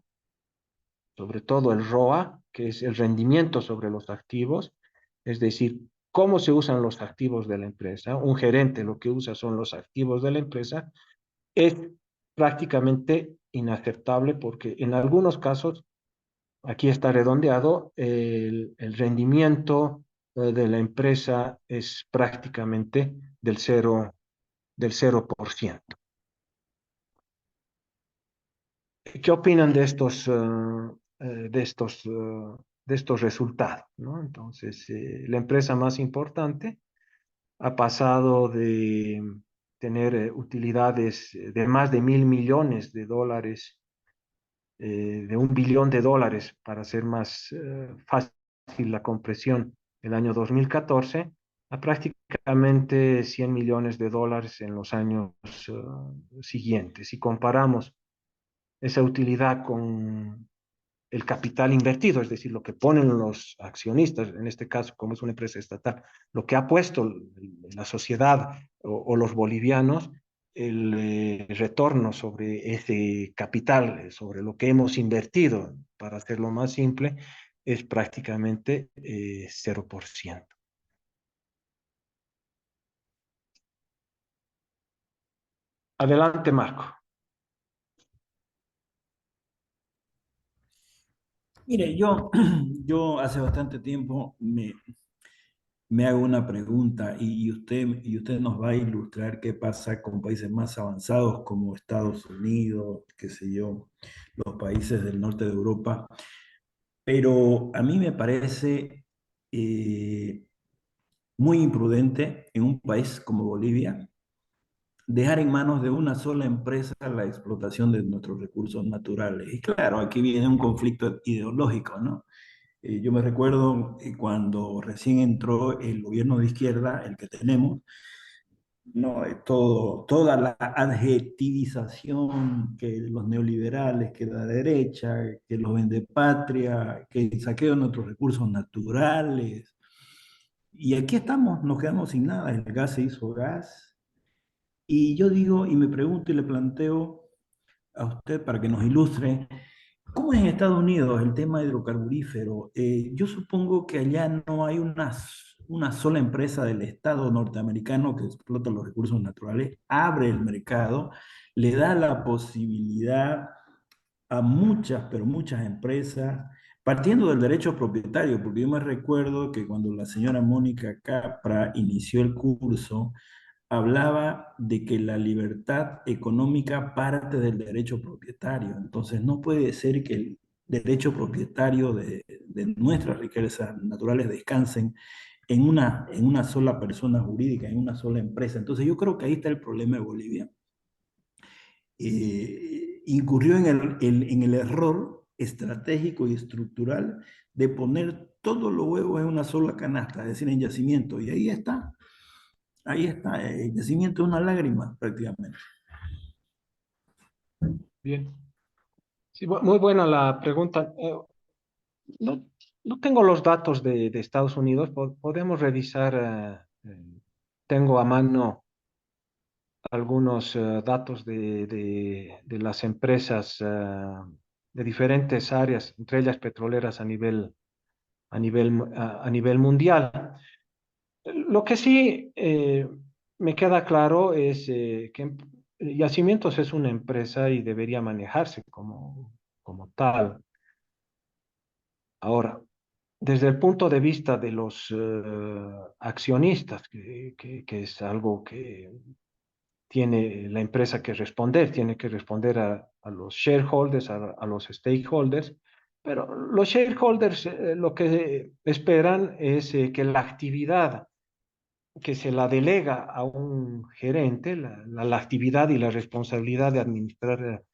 sobre todo el ROA, que es el rendimiento sobre los activos, es decir, cómo se usan los activos de la empresa, un gerente lo que usa son los activos de la empresa, es prácticamente inaceptable porque en algunos casos, aquí está redondeado, el rendimiento de la empresa es prácticamente del 0%. ¿Qué opinan de estos resultados, ¿no? Entonces, la empresa más importante ha pasado de tener utilidades de más de 1.000 millones de dólares, de 1 billón de dólares, para hacer más fácil la compresión, el año 2014, a prácticamente 100 millones de dólares en los años siguientes. Si comparamos esa utilidad con el capital invertido, es decir, lo que ponen los accionistas, en este caso, como es una empresa estatal, lo que ha puesto la sociedad o los bolivianos, el retorno sobre ese capital, sobre lo que hemos invertido, para hacerlo más simple, es prácticamente 0%. Adelante, Marco. Mire, yo hace bastante tiempo me hago una pregunta y usted nos va a ilustrar qué pasa con países más avanzados como Estados Unidos, qué sé yo, los países del norte de Europa. Pero a mí me parece eh, muy imprudente en un país como Bolivia dejar en manos de una sola empresa la explotación de nuestros recursos naturales. Y claro, aquí viene un conflicto ideológico, ¿no? Yo me recuerdo cuando recién entró el gobierno de izquierda, el que tenemos, no, toda la adjetivización que los neoliberales, que la derecha, que los vendepatria, que el saqueo de nuestros recursos naturales. Y aquí estamos, nos quedamos sin nada, el gas se hizo gas. Y yo digo, y me pregunto y le planteo a usted para que nos ilustre, ¿cómo es en Estados Unidos el tema hidrocarburífero? Yo supongo que allá no hay una sola empresa del Estado norteamericano que explota los recursos naturales, abre el mercado, le da la posibilidad a muchas, pero muchas empresas, partiendo del derecho propietario, porque yo me recuerdo que cuando la señora Mónica Capra inició el curso, hablaba de que la libertad económica parte del derecho propietario. Entonces, no puede ser que el derecho propietario de nuestras riquezas naturales descansen en una sola persona jurídica, en una sola empresa. Entonces, yo creo que ahí está el problema de Bolivia. Incurrió en el error estratégico y estructural de poner todos los huevos en una sola canasta, es decir, en yacimiento. Y ahí está, el yacimiento es una lágrima prácticamente. Bien. Sí, muy buena la pregunta. No, no tengo los datos de Estados Unidos. Podemos revisar. Tengo a mano algunos datos de las empresas de diferentes áreas, entre ellas petroleras a nivel mundial. Lo que sí me queda claro es que Yacimientos es una empresa y debería manejarse como tal. Ahora, desde el punto de vista de los accionistas, que es algo que tiene la empresa que responder, tiene que responder a los shareholders, a los stakeholders, pero los shareholders lo que esperan es que la actividad que se la delega a un gerente, la actividad y la responsabilidad de administrar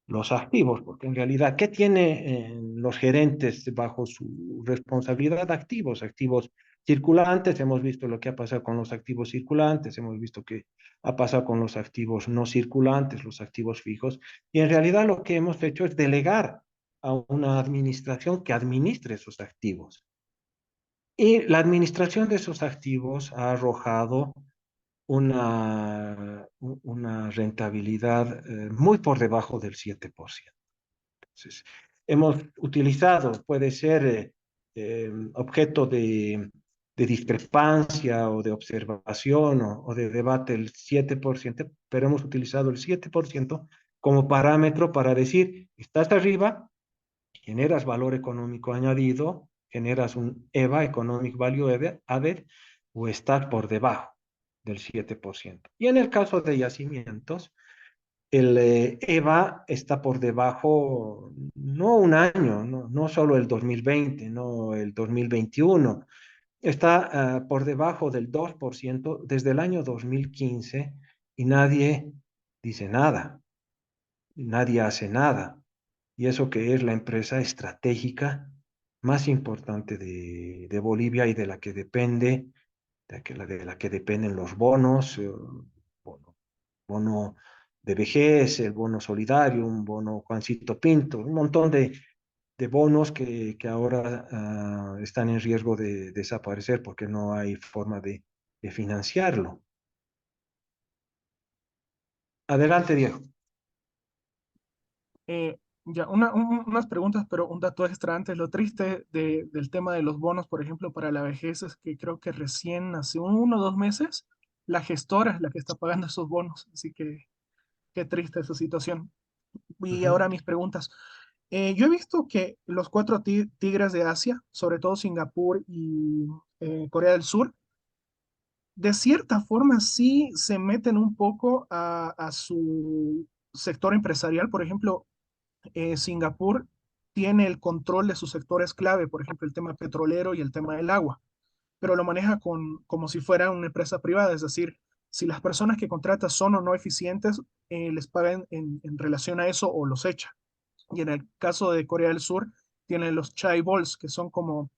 los activos, porque en realidad, ¿qué tienen los gerentes bajo su responsabilidad? Activos, activos circulantes, hemos visto lo que ha pasado con los activos circulantes, hemos visto que ha pasado con los activos no circulantes, los activos fijos, y en realidad lo que hemos hecho es delegar a una administración que administre esos activos. Y la administración de esos activos ha arrojado una rentabilidad muy por debajo del 7%. Entonces, hemos utilizado, puede ser objeto de discrepancia o de observación o de debate el 7%, pero hemos utilizado el 7% como parámetro para decir, estás arriba, generas valor económico añadido, generas un EVA, Economic Value Added, o estás por debajo del 7%. Y en el caso de yacimientos, el EVA está por debajo, no un año, no solo el 2020, no el 2021, está por debajo del 2% desde el año 2015 y nadie dice nada, nadie hace nada. Y eso que es la empresa estratégica más importante de Bolivia y de la que depende, de la que dependen los bonos, bono, bono de vejez, el bono solidario, un bono Juancito Pinto, un montón de bonos que ahora están en riesgo de desaparecer porque no hay forma de financiarlo. Adelante, Diego. Eh, ya, unas preguntas, pero un dato extra antes. Lo triste del tema de los bonos, por ejemplo, para la vejez es que creo que recién hace 1 o 2 meses la gestora es la que está pagando esos bonos. Así que qué triste esa situación. Y Ujú. ahora mis preguntas. Yo he visto que los cuatro tigres de Asia, sobre todo Singapur y Corea del Sur, de cierta forma sí se meten un poco a su sector empresarial. Por ejemplo, Singapur tiene el control de sus sectores clave, por ejemplo, el tema petrolero y el tema del agua, pero lo maneja como si fuera una empresa privada, es decir, si las personas que contrata son o no eficientes, les pagan en relación a eso o los echa. Y en el caso de Corea del Sur, tienen los chaebols, que son como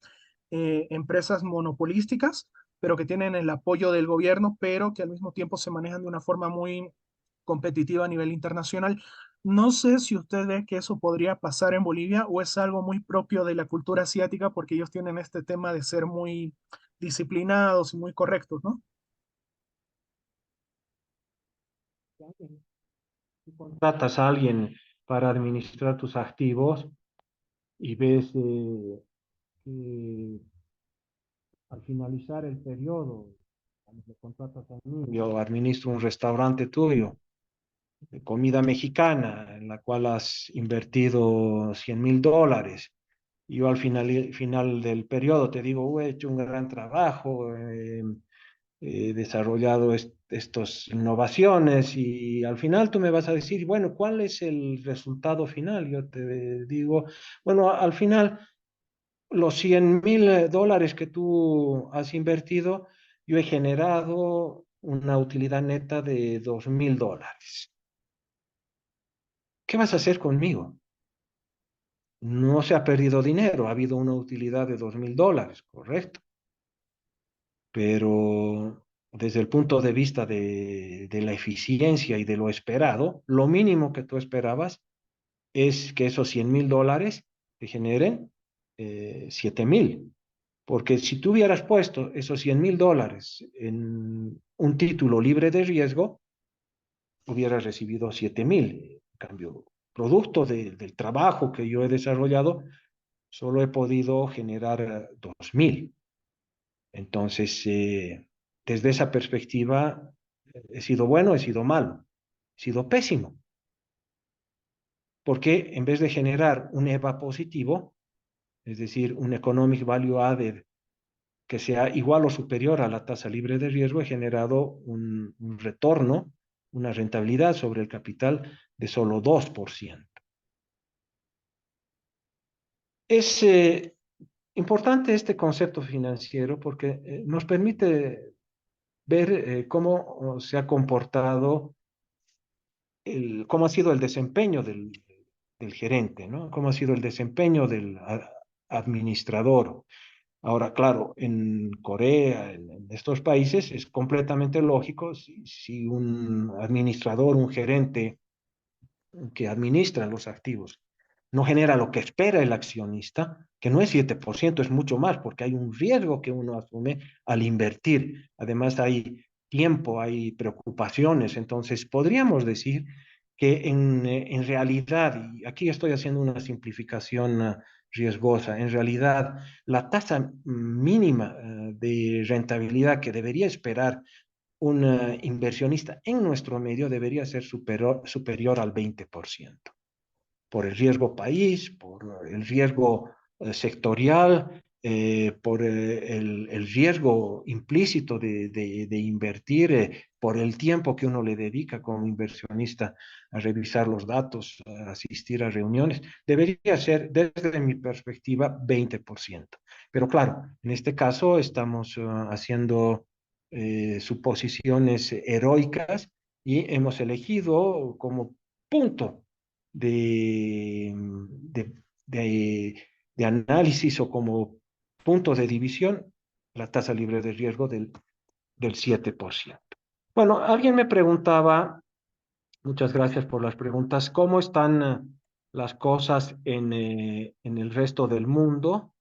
empresas monopolísticas, pero que tienen el apoyo del gobierno, pero que al mismo tiempo se manejan de una forma muy competitiva a nivel internacional. No sé si usted ve que eso podría pasar en Bolivia o es algo muy propio de la cultura asiática porque ellos tienen este tema de ser muy disciplinados y muy correctos, ¿no? Tú contratas a alguien para administrar tus activos y ves que al finalizar el periodo, cuando le contratas a mí, yo administro un restaurante tuyo de comida mexicana en la cual has invertido $100,000. Y yo al final del periodo te digo, he hecho un gran trabajo, he desarrollado estas innovaciones y al final tú me vas a decir, bueno, ¿cuál es el resultado final? Yo te digo, bueno, al final los $100,000 que tú has invertido, yo he generado una utilidad neta de $2,000. ¿Qué vas a hacer conmigo? No se ha perdido dinero, ha habido una utilidad de $2,000, correcto. Pero desde el punto de vista de la eficiencia y de lo esperado, lo mínimo que tú esperabas es que esos $100,000 te generen 7,000. Porque si tú hubieras puesto esos $100,000 en un título libre de riesgo, hubieras recibido 7,000. En cambio, producto del trabajo que yo he desarrollado, solo he podido generar 2,000. Entonces, desde esa perspectiva, he sido bueno, he sido malo, he sido pésimo, porque en vez de generar un EVA positivo, es decir, un Economic Value Added que sea igual o superior a la tasa libre de riesgo, he generado un retorno, una rentabilidad sobre el capital de solo 2%. Es importante este concepto financiero porque nos permite ver cómo se ha comportado, cómo ha sido el desempeño del gerente, ¿no? Cómo ha sido el desempeño del administrador. Ahora, claro, en Corea, en estos países, es completamente lógico si un administrador, un gerente que administra los activos no genera lo que espera el accionista, que no es 7%, es mucho más, porque hay un riesgo que uno asume al invertir. Además, hay tiempo, hay preocupaciones. Entonces, podríamos decir que en realidad, y aquí estoy haciendo una simplificación riesgosa, en realidad la tasa mínima de rentabilidad que debería esperar un inversionista en nuestro medio debería ser superior al 20% por el riesgo país, por el riesgo sectorial, por el riesgo implícito de invertir, por el tiempo que uno le dedica como inversionista a revisar los datos, a asistir a reuniones, debería ser, desde mi perspectiva, 20%. Pero claro, en este caso estamos haciendo suposiciones heroicas y hemos elegido como punto de, de, de análisis o como punto de división la tasa libre de riesgo del 7%. Bueno, alguien me preguntaba, muchas gracias por las preguntas, ¿cómo están las cosas en el resto del mundo?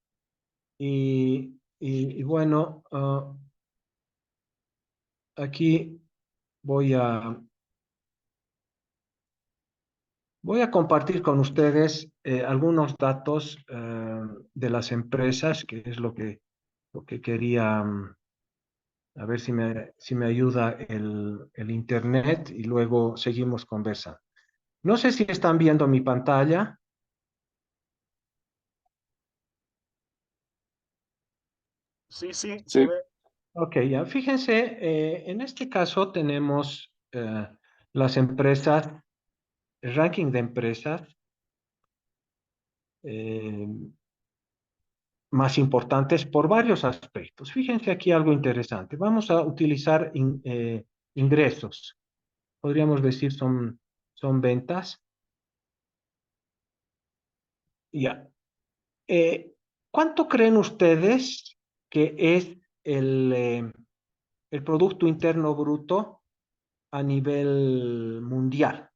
Y bueno, aquí voy Voy a compartir con ustedes algunos datos de las empresas, que es lo que quería, a ver si me ayuda el internet y luego seguimos conversando. No sé si están viendo mi pantalla. Sí, sí, se Sí, ve. Ok, ya fíjense, en este caso tenemos las empresas, el ranking de empresas eh, más importantes por varios aspectos. Fíjense aquí algo interesante. Vamos a utilizar ingresos. Podríamos decir son ventas. Ya. Eh, ¿Cuánto creen ustedes que es el Producto Interno Bruto a nivel mundial?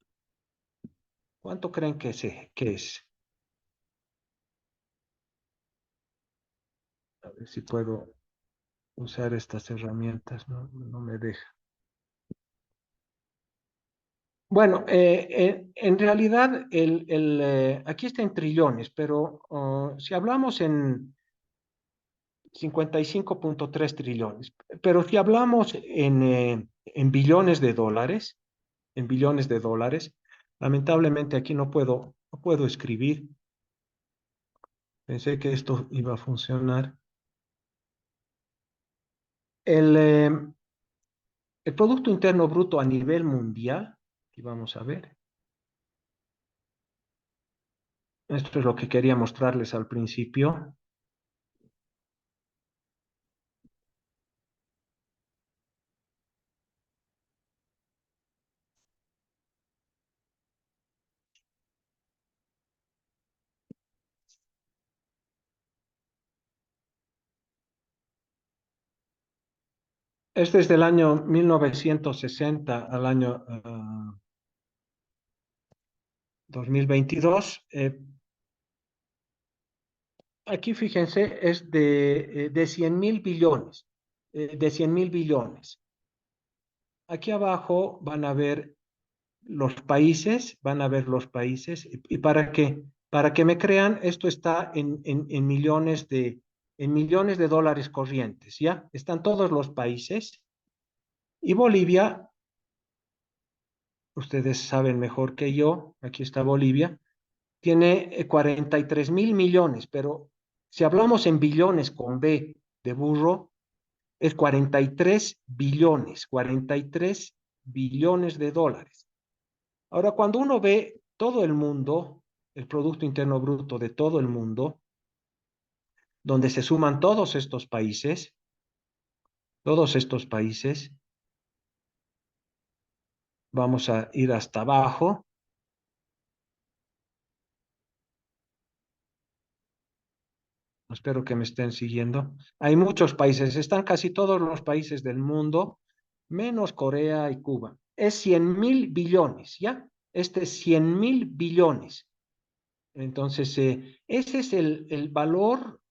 ¿Cuánto creen que es? A ver si puedo usar estas herramientas, no me deja. Bueno, en realidad aquí está en trillones, pero si hablamos en 55,3 trillones, pero si hablamos en billones de dólares, lamentablemente aquí no puedo escribir. Pensé que esto iba a funcionar. El, eh, el Producto Interno Bruto a nivel mundial, y vamos a ver, esto es lo que quería mostrarles al principio. Es desde el año 1960 al año 2022. Aquí fíjense, es de 100.000 billones, de 100.000 billones. Aquí abajo van a ver los países, y para qué, para que me crean, esto está en millones de dólares corrientes, ¿ya? Están todos los países, y Bolivia, ustedes saben mejor que yo, aquí está Bolivia, tiene 43.000 millones, pero si hablamos en billones con B de burro, es 43 billones de dólares. Ahora, cuando uno ve todo el mundo, el Producto Interno Bruto de todo el mundo, donde se suman todos estos países, vamos a ir hasta abajo. Espero que me estén siguiendo. Hay muchos países, están casi todos los países del mundo, menos Corea y Cuba. Es 100.000 billones, ¿ya? Este es 100.000 billones. Entonces, ese es el valor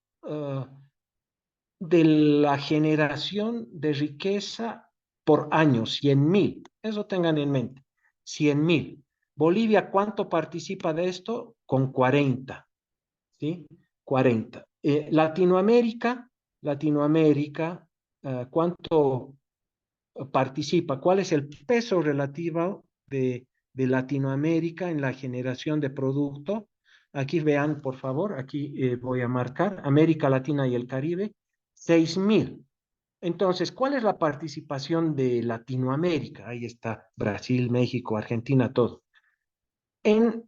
de la generación de riqueza por año, 100.000. Eso tengan en mente, 100.000. Bolivia, ¿cuánto participa de esto? Con 40, ¿sí? 40. Latinoamérica, ¿cuánto participa? ¿Cuál es el peso relativo de Latinoamérica en la generación de producto? Aquí vean, por favor, aquí voy a marcar América Latina y el Caribe, 6.000. Entonces, ¿cuál es la participación de Latinoamérica? Ahí está Brasil, México, Argentina, todo. En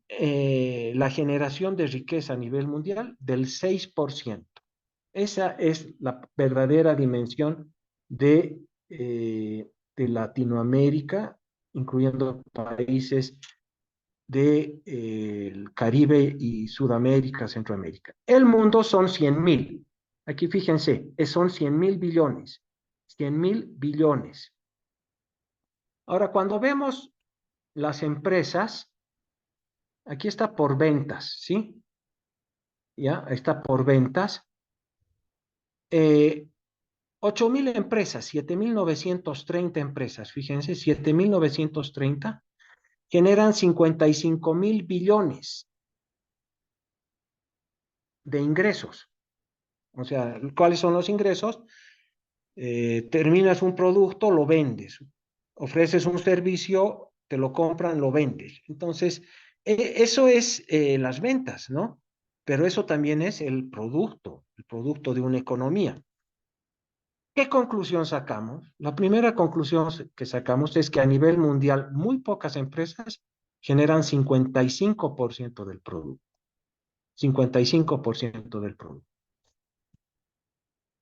la generación de riqueza a nivel mundial del 6%. Esa es la verdadera dimensión de Latinoamérica, incluyendo países del Caribe y Sudamérica, Centroamérica. El mundo son 100.000. Aquí fíjense, son 100.000 billones. 100.000 billones. Ahora, cuando vemos las empresas, aquí está por ventas, ¿sí? Ya, está por ventas. 8.000 empresas, 7.930 empresas, fíjense, 7.930 generan 55.000 billones de ingresos. O sea, ¿cuáles son los ingresos? Terminas un producto, lo vendes. Ofreces un servicio, te lo compran, lo vendes. Entonces, eso es las ventas, ¿no? Pero eso también es el producto de una economía. ¿Qué conclusión sacamos? La primera conclusión que sacamos es que a nivel mundial muy pocas empresas generan 55% del producto. 55% del producto.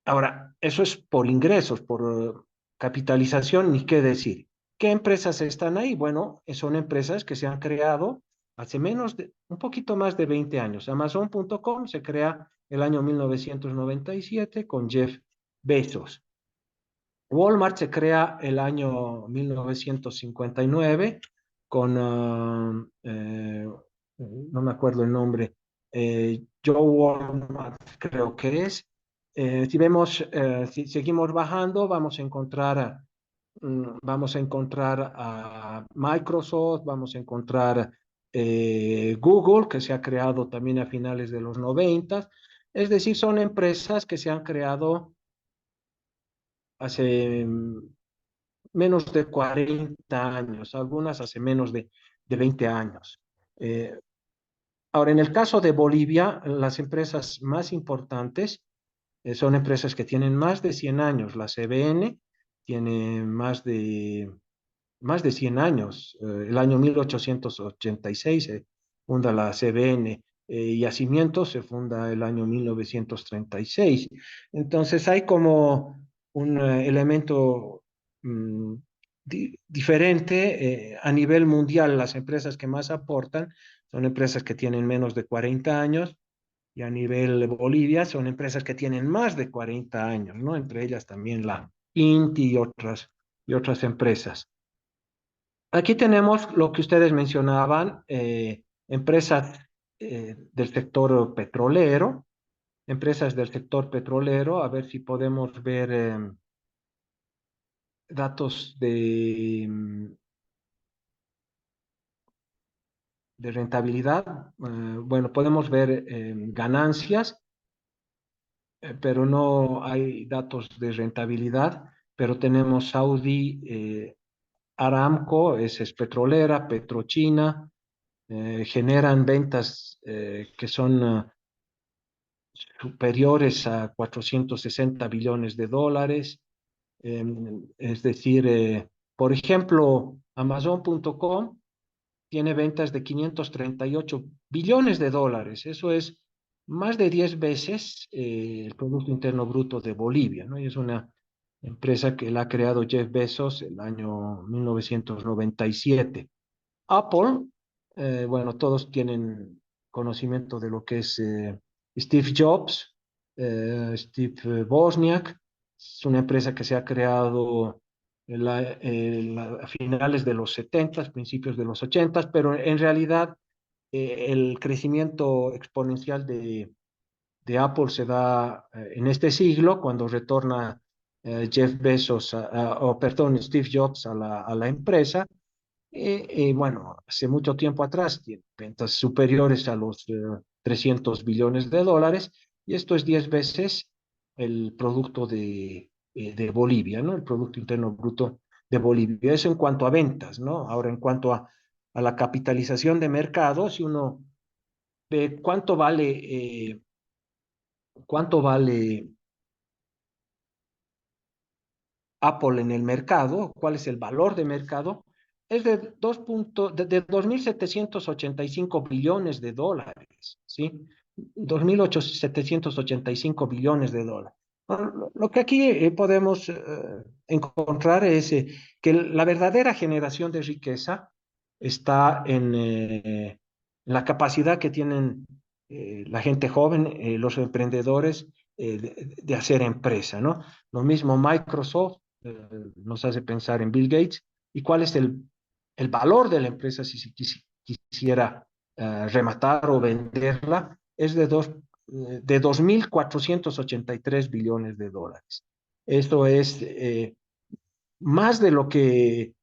Ahora, eso es por ingresos, por capitalización, ni qué decir. ¿Qué empresas están ahí? Bueno, son empresas que se han creado hace un poquito más de 20 años. Amazon.com se crea el año 1997 con Jeff Bezos. Walmart se crea el año 1959 con, no me acuerdo el nombre, Joe Walmart creo que es. Si seguimos bajando, vamos a encontrar a Microsoft, vamos a encontrar Google, que se ha creado también a finales de los 90. Es decir, son empresas que se han creado hace menos de 40 años, algunas hace menos de 20 años. Ahora, en el caso de Bolivia, las empresas más importantes son empresas que tienen más de 100 años. La CBN tiene más de 100 años. El año 1886 se funda la CBN. Yacimientos se funda el año 1936. Entonces hay como un elemento diferente a nivel mundial. Las empresas que más aportan son empresas que tienen menos de 40 años y a nivel de Bolivia son empresas que tienen más de 40 años, ¿no? Entre ellas también la INTI y otras empresas. Aquí tenemos lo que ustedes mencionaban, empresas del sector petrolero, a ver si podemos ver datos de rentabilidad. Bueno, podemos ver ganancias, pero no hay datos de rentabilidad, pero tenemos Saudi Aramco, es petrolera, Petrochina, generan ventas que son superiores a 460 billones de dólares. Es decir, por ejemplo, Amazon.com tiene ventas de 538 billones de dólares. Eso es más de 10 veces el Producto Interno Bruto de Bolivia, ¿no? Y es una empresa que la ha creado Jeff Bezos el año 1997. Apple, bueno, todos tienen conocimiento de lo que es Steve Jobs, Steve Wozniak. Es una empresa que se ha creado a finales de los 70, principios de los 80, pero en realidad el crecimiento exponencial de Apple se da en este siglo, cuando retorna Jeff Bezos, perdón, Steve Jobs a la empresa. Bueno, hace mucho tiempo atrás tiene ventas superiores a los 300 billones de dólares, y esto es 10 veces el producto de Bolivia, ¿no? El Producto Interno Bruto de Bolivia. Eso en cuanto a ventas, ¿no? Ahora, en cuanto a la capitalización de mercado, si uno ve cuánto vale Apple en el mercado, cuál es el valor de mercado, es de 2.785 billones de dólares, ¿sí? 2.785 billones de dólares. Bueno, lo que aquí podemos encontrar es que la verdadera generación de riqueza está en la capacidad que tienen la gente joven, los emprendedores, de hacer empresa, ¿no? Lo mismo Microsoft nos hace pensar en Bill Gates y cuál es el valor de la empresa si se quisiera rematar o venderla, es de 2.483 billones de dólares. Esto es más de lo que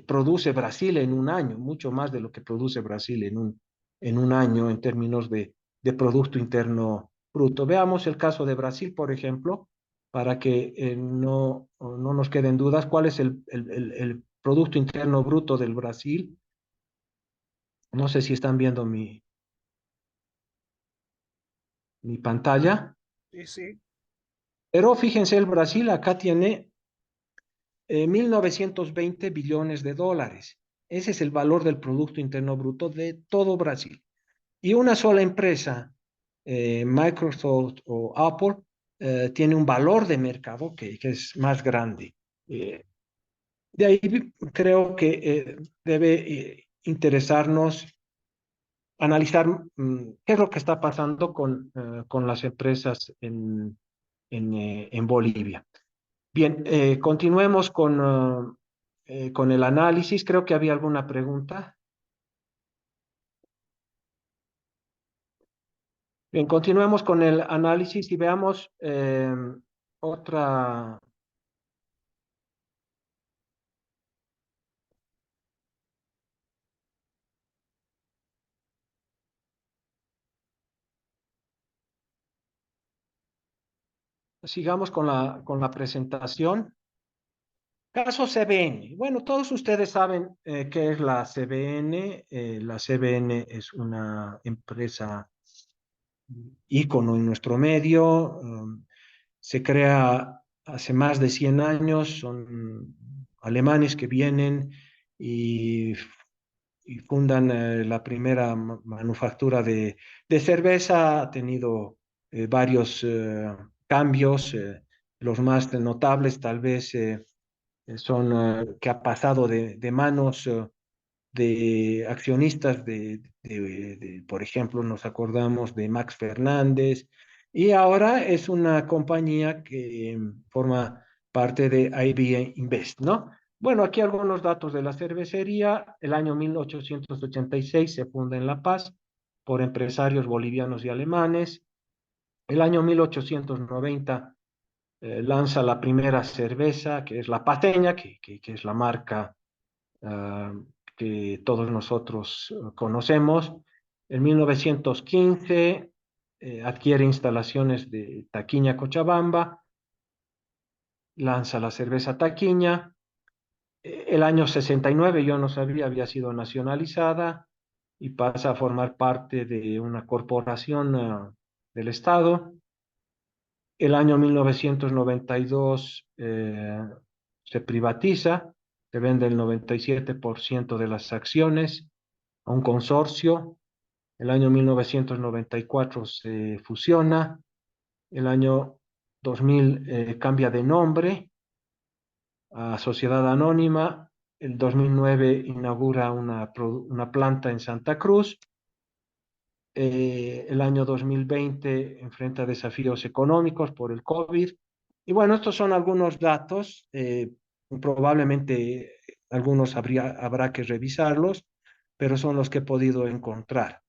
produce Brasil en un año, mucho más de lo que produce Brasil en un año en términos de Producto Interno Bruto. Veamos el caso de Brasil, por ejemplo, para que no nos queden dudas. ¿Cuál es el Producto Interno Bruto del Brasil? No sé si están viendo mi pantalla, Sí, sí. pero fíjense, el Brasil acá tiene 1.920 billones de dólares. Ese es el valor del Producto Interno Bruto de todo Brasil. Y una sola empresa, Microsoft o Apple, tiene un valor de mercado que es más grande. De ahí creo que debe interesarnos analizar qué es lo que está pasando con las empresas en Bolivia. Bien, continuemos con el análisis. Creo que había alguna pregunta. Bien, continuemos con el análisis y veamos otra. Sigamos con la presentación. Caso CBN. Bueno, todos ustedes saben qué es la CBN. La CBN es una empresa ícono en nuestro medio. Se crea hace más de 100 años. Son alemanes que vienen y, y fundan la primera manufactura de cerveza. Ha tenido varios cambios. Los más notables tal vez son que ha pasado de manos de accionistas por ejemplo, nos acordamos de Max Fernández, y ahora es una compañía que forma parte de IB Invest, ¿no? Bueno, aquí algunos datos de la cervecería. El año 1886 se funda en La Paz por empresarios bolivianos y alemanes. El año 1890 lanza la primera cerveza, que es la Pateña, que es la marca uh, que todos nosotros conocemos. En 1915 adquiere instalaciones de Taquiña, Cochabamba, lanza la cerveza Taquiña. El año 69, yo no sabía, había sido nacionalizada y pasa a formar parte de una corporación del Estado. El año 1992 se privatiza, se vende el 97% de las acciones a un consorcio. El año 1994 se fusiona. El año 2000 cambia de nombre a Sociedad Anónima. El 2009 inaugura una planta en Santa Cruz. El año 2020 enfrenta desafíos económicos por el COVID. Y bueno, estos son algunos datos. Probablemente algunos habrá que revisarlos, pero son los que he podido encontrar.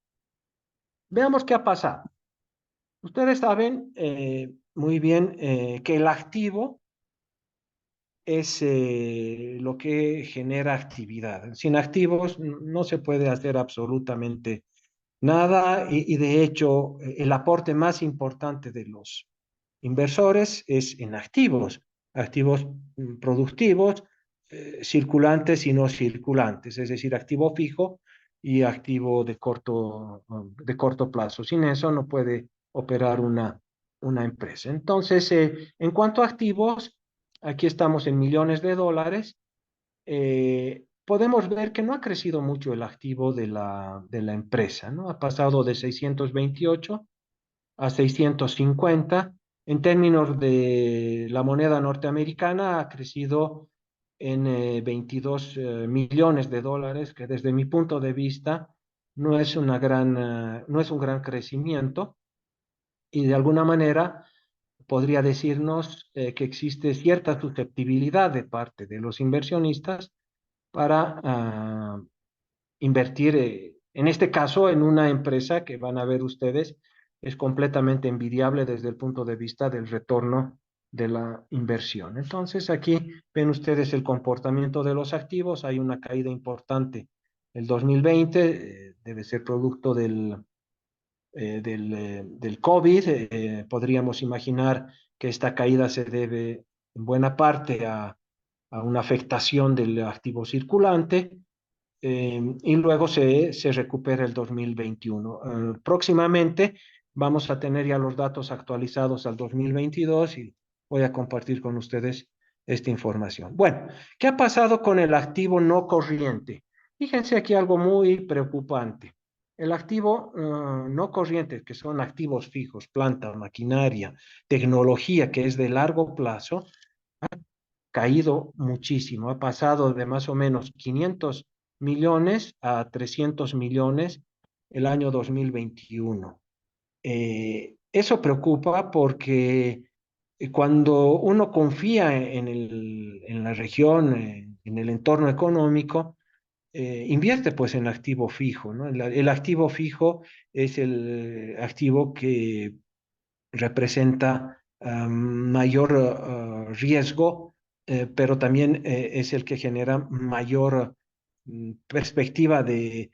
Veamos qué ha pasado. Ustedes saben muy bien que el activo es lo que genera actividad. Sin activos no se puede hacer absolutamente nada, y de hecho el aporte más importante de los inversores es en activos, activos productivos, circulantes y no circulantes, es decir, activo fijo y activo de corto plazo. Sin eso no puede operar una empresa. Entonces, en cuanto a activos, aquí estamos en millones de dólares. Podemos ver que no ha crecido mucho el activo de la empresa, ¿no? Ha pasado de 628 a 650. En términos de la moneda norteamericana, ha crecido en 22 millones de dólares, que desde mi punto de vista no es un gran crecimiento, y de alguna manera podría decirnos que existe cierta susceptibilidad de parte de los inversionistas para invertir, en este caso, en una empresa que van a ver ustedes, es completamente envidiable desde el punto de vista del retorno de la inversión. Entonces, aquí ven ustedes el comportamiento de los activos. Hay una caída importante. El 2020 debe ser producto del COVID. Podríamos imaginar que esta caída se debe en buena parte a una afectación del activo circulante, y luego se recupera el 2021. Próximamente vamos a tener ya los datos actualizados al 2022 y voy a compartir con ustedes esta información. Bueno, ¿qué ha pasado con el activo no corriente? Fíjense aquí algo muy preocupante. El activo no corriente, que son activos fijos, planta, maquinaria, tecnología, que es de largo plazo, caído muchísimo. Ha pasado de más o menos 500 millones a 300 millones el año 2021. Eso preocupa porque cuando uno confía en la región, en el entorno económico, invierte pues en activo fijo, ¿no? El activo fijo es el activo que representa mayor riesgo, pero también es el que genera mayor perspectiva de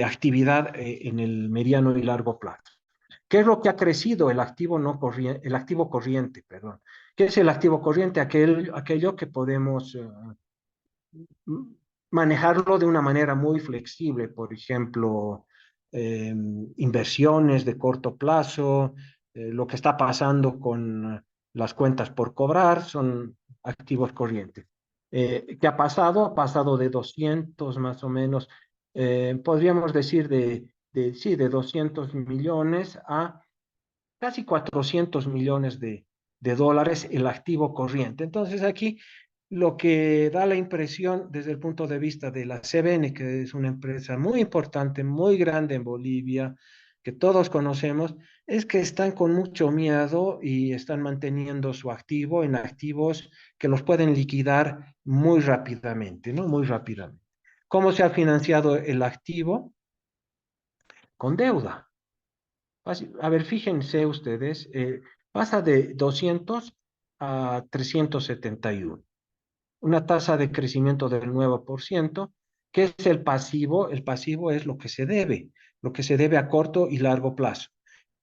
actividad en el mediano y largo plazo. ¿Qué es lo que ha crecido el activo no corriente, el activo corriente, perdón? ¿Qué es el activo corriente? Aquello que podemos manejarlo de una manera muy flexible, por ejemplo, inversiones de corto plazo, lo que está pasando con las cuentas por cobrar, son activos corrientes. ¿Qué ha pasado? Ha pasado de 200 más o menos, podríamos decir sí, de 200 millones a casi 400 millones de dólares el activo corriente. Entonces aquí lo que da la impresión desde el punto de vista de la CBN, que es una empresa muy importante, muy grande en Bolivia, que todos conocemos, es que están con mucho miedo y están manteniendo su activo en activos que los pueden liquidar muy rápidamente, ¿no? Muy rápidamente. ¿Cómo se ha financiado el activo? Con deuda. A ver, fíjense ustedes, pasa de 200 a 371, una tasa de crecimiento del 9%. ¿Qué es el pasivo? El pasivo es lo que se debe a corto y largo plazo.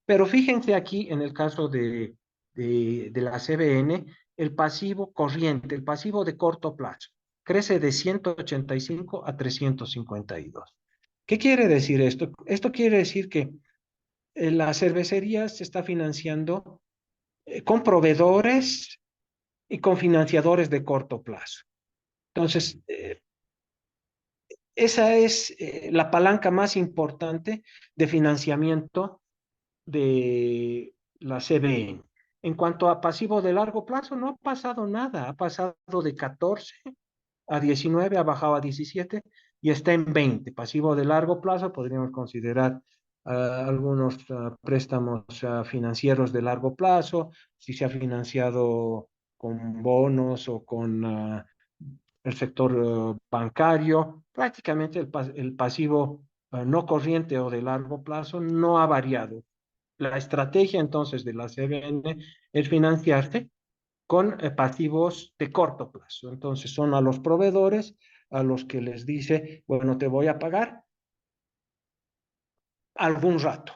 Pero fíjense aquí en el caso de la CBN, el pasivo corriente, el pasivo de corto plazo, crece de 185 a 352. ¿Qué quiere decir esto? Esto quiere decir que la cervecería se está financiando con proveedores y con financiadores de corto plazo. Entonces, esa es la palanca más importante de financiamiento de la CBN. En cuanto a pasivo de largo plazo, no ha pasado nada. Ha pasado de 14 a 19, ha bajado a 17 y está en 20. Pasivo de largo plazo, podríamos considerar algunos préstamos financieros de largo plazo, si se ha financiado con bonos o con el sector bancario. Prácticamente el pasivo no corriente o de largo plazo no ha variado. La estrategia entonces de la CBN es financiarse con pasivos de corto plazo. Entonces son a los proveedores a los que les dice, bueno, te voy a pagar algún rato.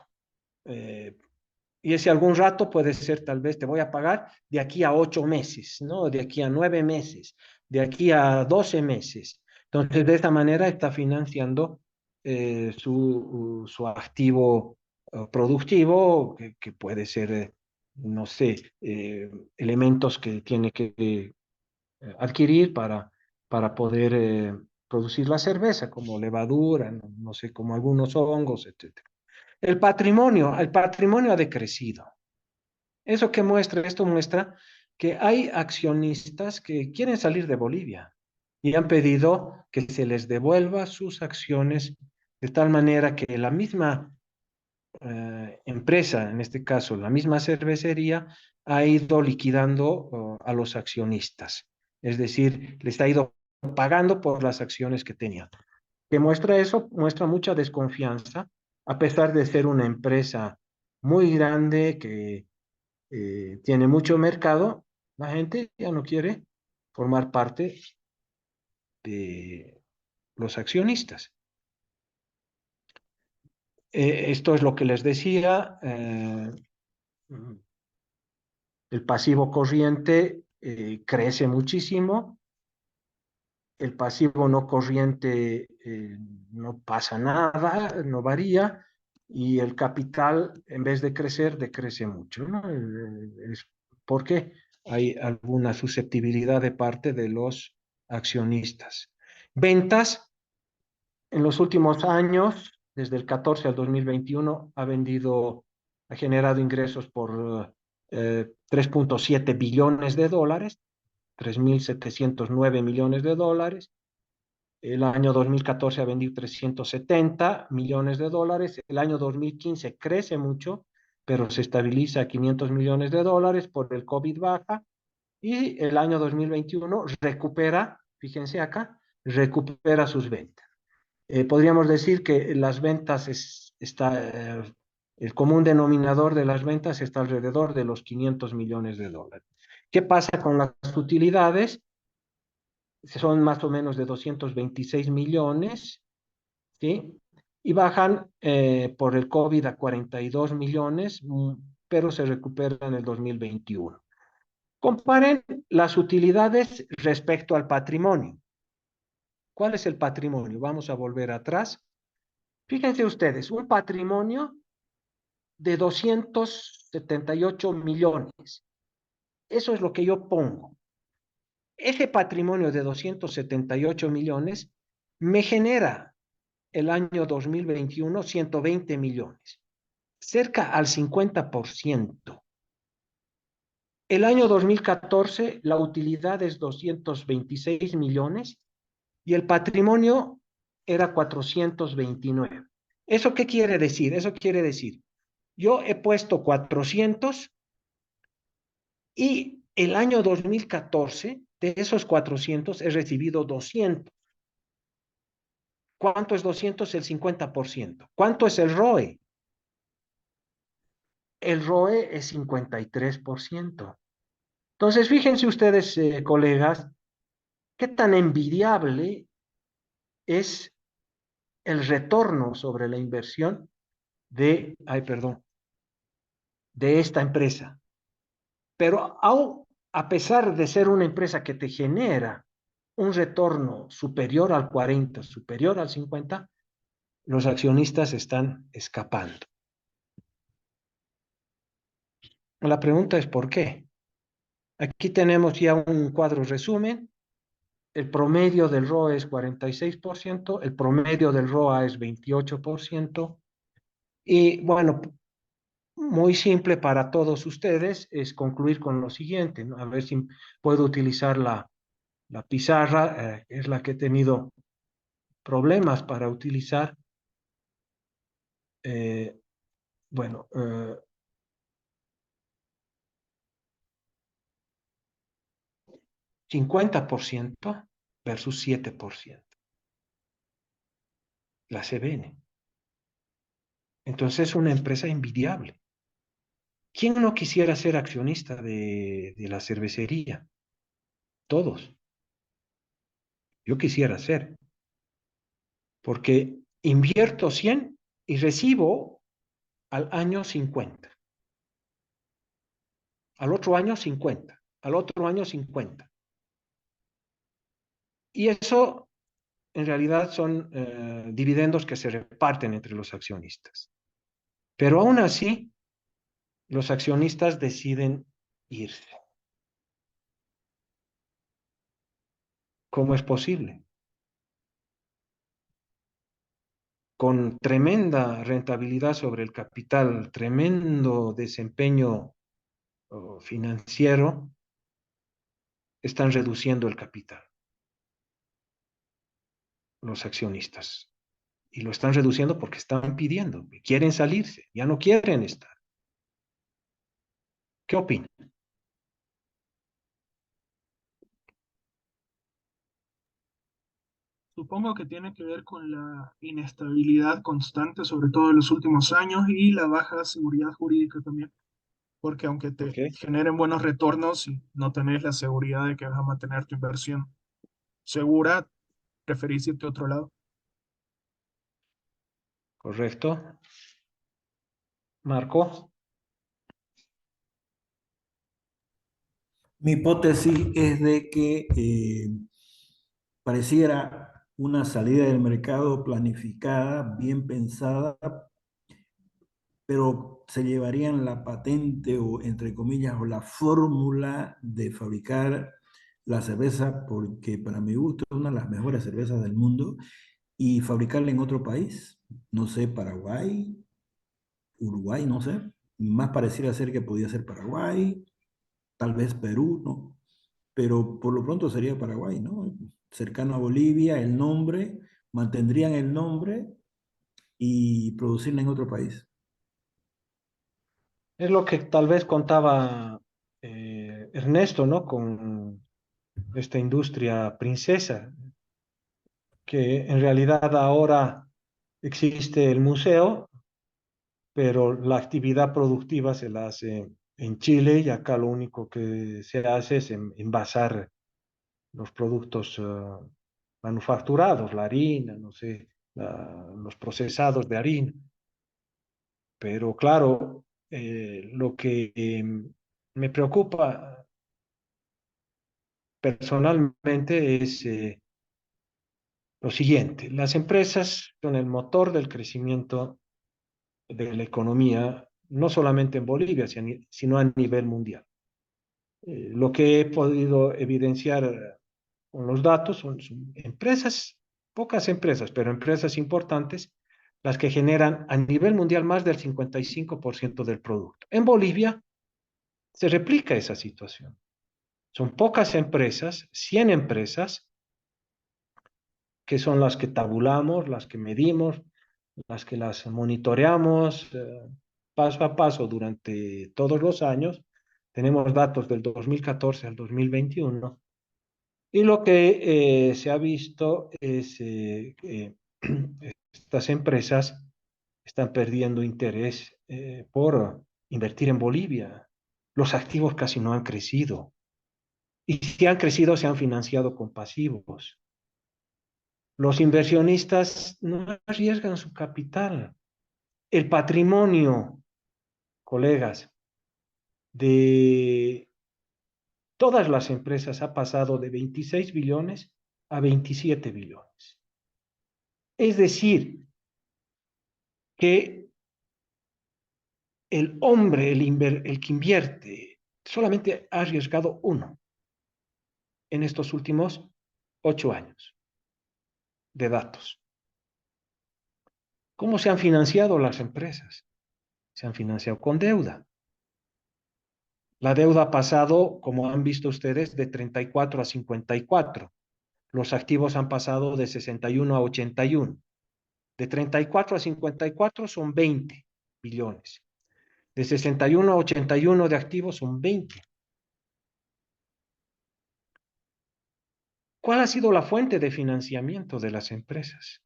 Y ese algún rato puede ser tal vez te voy a pagar de aquí a 8 meses, ¿no? De aquí a 9 meses, de aquí a 12 meses. Entonces, de esta manera está financiando su activo productivo, que puede ser, no sé, elementos que tiene que adquirir para poder producir la cerveza, como levadura, no sé, como algunos hongos, etc. El patrimonio ha decrecido. ¿Eso qué muestra? Esto muestra que hay accionistas que quieren salir de Bolivia y han pedido que se les devuelva sus acciones de tal manera que la misma empresa, en este caso la misma cervecería, ha ido liquidando a los accionistas. Es decir, les ha ido pagando por las acciones que tenían. ¿Qué muestra eso? Muestra mucha desconfianza, a pesar de ser una empresa muy grande que tiene mucho mercado, La gente ya no quiere formar parte de los accionistas. Esto es lo que les decía. El pasivo corriente crece muchísimo. El pasivo no corriente no pasa nada, no varía, y el capital, en vez de crecer, decrece mucho, ¿no? Es porque hay alguna susceptibilidad de parte de los accionistas. Ventas, en los últimos años, desde el 14 al 2021, ha generado ingresos por 3.7 billones de dólares, 3.709 millones de dólares. El año 2014 ha vendido 370 millones de dólares. El año 2015 crece mucho, pero se estabiliza a 500 millones de dólares por el COVID baja. Y el año 2021 recupera, fíjense acá, recupera sus ventas. Podríamos decir que las ventas el común denominador de las ventas está alrededor de los 500 millones de dólares. ¿Qué pasa con las utilidades? Son más o menos de 226 millones, ¿sí? Y bajan por el COVID a 42 millones, pero se recuperan en el 2021. Comparen las utilidades respecto al patrimonio. ¿Cuál es el patrimonio? Vamos a volver atrás. Fíjense ustedes, un patrimonio de 278 millones. Eso es lo que yo pongo. Ese patrimonio de 278 millones me genera el año 2021 120 millones, cerca al 50%. El año 2014 la utilidad es 226 millones y el patrimonio era 429. ¿Eso qué quiere decir? Eso quiere decir, yo he puesto 400 y el año 2014 de esos 400 he recibido 200. ¿Cuánto es 200? El 50%. ¿Cuánto es el ROE? El ROE es 53%. Entonces, fíjense ustedes, colegas, qué tan envidiable es el retorno sobre la inversión de esta empresa. Pero aún, a pesar de ser una empresa que te genera un retorno superior al 40, superior al 50, los accionistas están escapando. La pregunta es ¿por qué? Aquí tenemos ya un cuadro resumen. El promedio del ROE es 46%, el promedio del ROA es 28%. Y bueno, muy simple para todos ustedes es concluir con lo siguiente, ¿no? A ver si puedo utilizar la pizarra, es la que he tenido problemas para utilizar. Eh, bueno, 50% versus 7%. La CBN. Entonces es una empresa envidiable. ¿Quién no quisiera ser accionista de la cervecería? Todos. Yo quisiera ser. Porque invierto 100 y recibo al año 50. Al otro año 50. Al otro año 50. Y eso en realidad son dividendos que se reparten entre los accionistas. Pero aún así, los accionistas deciden irse. ¿Cómo es posible? Con tremenda rentabilidad sobre el capital, tremendo desempeño financiero, están reduciendo el capital, los accionistas. Y lo están reduciendo porque están pidiendo, quieren salirse, ya no quieren estar. ¿Qué opinan? Supongo que tiene que ver con la inestabilidad constante, sobre todo en los últimos años, y la baja seguridad jurídica también. porque aunque Ok, te generen buenos retornos, si no tenés la seguridad de que vas a mantener tu inversión segura, preferís irte a otro lado. correcto. Marco, Mi hipótesis es de que pareciera una salida del mercado planificada, bien pensada, pero se llevarían la patente o, entre comillas, o la fórmula de fabricar la cerveza, porque para mi gusto es una de las mejores cervezas del mundo, y fabricarla en otro país, no sé, Paraguay, Uruguay, no sé, más pareciera ser que podía ser Paraguay, tal vez Perú, ¿no? Pero por lo pronto sería Paraguay, ¿no? Cercano a Bolivia, el nombre, mantendrían el nombre y producirla en otro país. es lo que tal vez contaba Ernesto, ¿no? Con esta industria princesa, que en realidad ahora existe el museo, pero la actividad productiva se la hace en Chile y acá lo único que se hace es envasar los productos manufacturados, la harina, no sé, los procesados de harina. Pero claro, lo que me preocupa personalmente es lo siguiente. Las empresas son el motor del crecimiento de la economía, no solamente en Bolivia, sino a nivel mundial. Lo que he podido evidenciar con los datos son empresas, pocas empresas, pero empresas importantes, las que generan a nivel mundial más del 55% del producto. En Bolivia se replica esa situación. Son pocas empresas, 100 empresas, que son las que tabulamos, las que medimos, las que las monitoreamos paso a paso durante todos los años. Tenemos datos del 2014 al 2021. Y lo que se ha visto es que estas empresas están perdiendo interés por invertir en Bolivia. Los activos casi no han crecido. Y si han crecido, se han financiado con pasivos. Los inversionistas no arriesgan su capital. El patrimonio, colegas, de todas las empresas ha pasado de 26 billones a 27 billones. Es decir, que el hombre, el que invierte, solamente ha arriesgado uno en estos últimos 8 años de datos. ¿Cómo se han financiado las empresas? Se han financiado con deuda. La deuda ha pasado, como han visto ustedes, de 34 a 54. Los activos han pasado de 61 a 81. De 34 a 54 son 20 billones. De 61 a 81 de activos son 20. ¿Cuál ha sido la fuente de financiamiento de las empresas?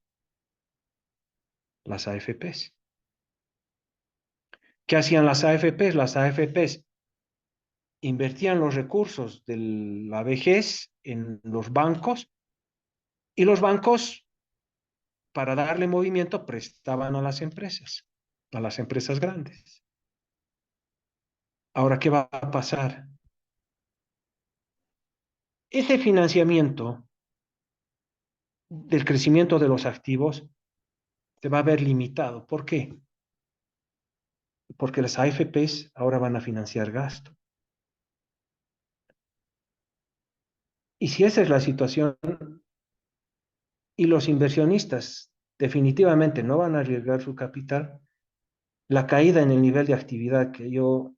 Las AFPs. ¿Qué hacían las AFPs? Las AFPs invertían los recursos de la vejez en los bancos y los bancos, para darle movimiento, prestaban a las empresas grandes. Ahora, ¿qué va a pasar? Ese financiamiento del crecimiento de los activos se va a ver limitado. ¿Por qué? Porque las AFPs ahora van a financiar gasto. Y si esa es la situación y los inversionistas definitivamente no van a arriesgar su capital, la caída en el nivel de actividad que yo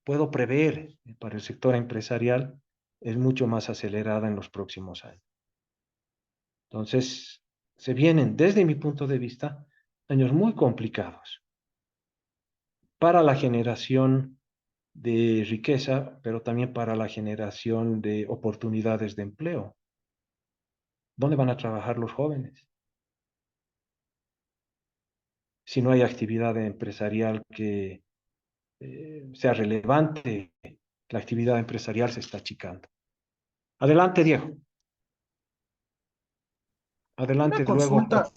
puedo prever para el sector empresarial es mucho más acelerada en los próximos años. Entonces, se vienen, desde mi punto de vista, años muy complicados para la generación de riqueza, pero también para la generación de oportunidades de empleo. ¿Dónde van a trabajar los jóvenes? Si no hay actividad empresarial que sea relevante, la actividad empresarial se está achicando. Adelante, Diego. Una Adelante, luego. consulta.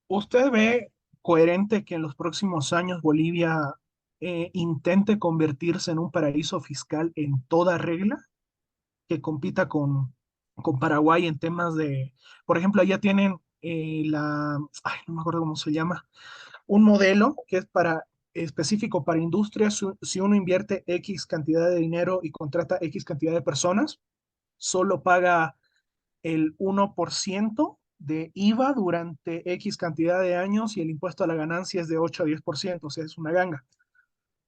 ¿Usted ve coherente que en los próximos años Bolivia intente convertirse en un paraíso fiscal en toda regla, que compita con Paraguay en temas de, por ejemplo, allá tienen ay, no me acuerdo cómo se llama, un modelo que es específico para industrias? Si uno invierte X cantidad de dinero y contrata X cantidad de personas, solo paga el 1% de IVA durante X cantidad de años y el impuesto a la ganancia es de 8 a 10%, o sea, es una ganga.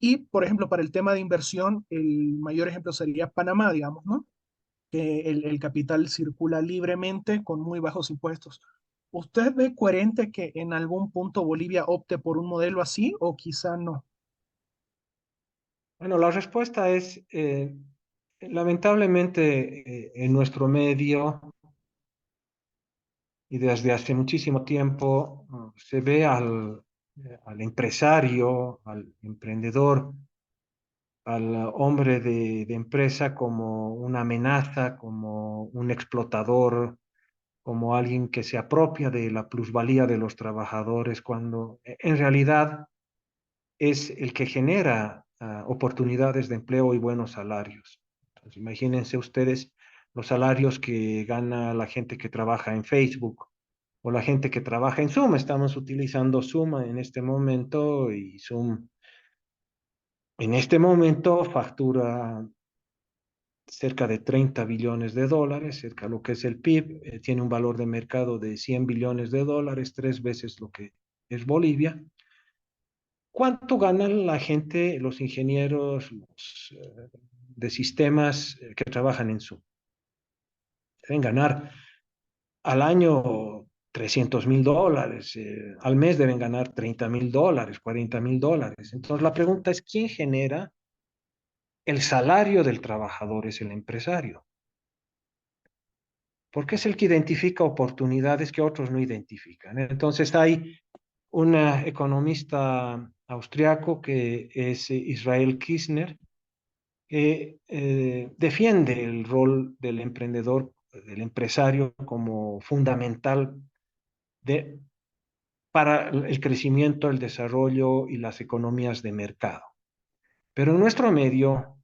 Y, por ejemplo, para el tema de inversión, el mayor ejemplo sería Panamá, digamos, ¿no? Que el capital circula libremente con muy bajos impuestos. ¿Usted ve coherente que en algún punto Bolivia opte por un modelo así o quizá no? Bueno, la respuesta es, lamentablemente, en nuestro medio y desde hace muchísimo tiempo, se ve al empresario, al emprendedor, al hombre de empresa como una amenaza, como un explotador, como alguien que se apropia de la plusvalía de los trabajadores, cuando en realidad es el que genera oportunidades de empleo y buenos salarios. Entonces, imagínense ustedes los salarios que gana la gente que trabaja en Facebook o la gente que trabaja en Zoom. Estamos utilizando Zoom en este momento y Zoom en este momento factura cerca de 30 billones de dólares, cerca de lo que es el PIB, tiene un valor de mercado de 100 billones de dólares, 3 veces lo que es Bolivia. ¿Cuánto ganan la gente, los ingenieros de sistemas que trabajan en Zoom? Deben ganar al año 300.000 dólares, al mes deben ganar 30.000 dólares, 40.000 dólares. Entonces la pregunta es, ¿quién genera el salario del trabajador? Es el empresario, porque es el que identifica oportunidades que otros no identifican. Entonces hay un economista austriaco que es Israel Kirzner, que defiende el rol del emprendedor, del empresario, como fundamental de, para el crecimiento, el desarrollo y las economías de mercado. Pero en nuestro medio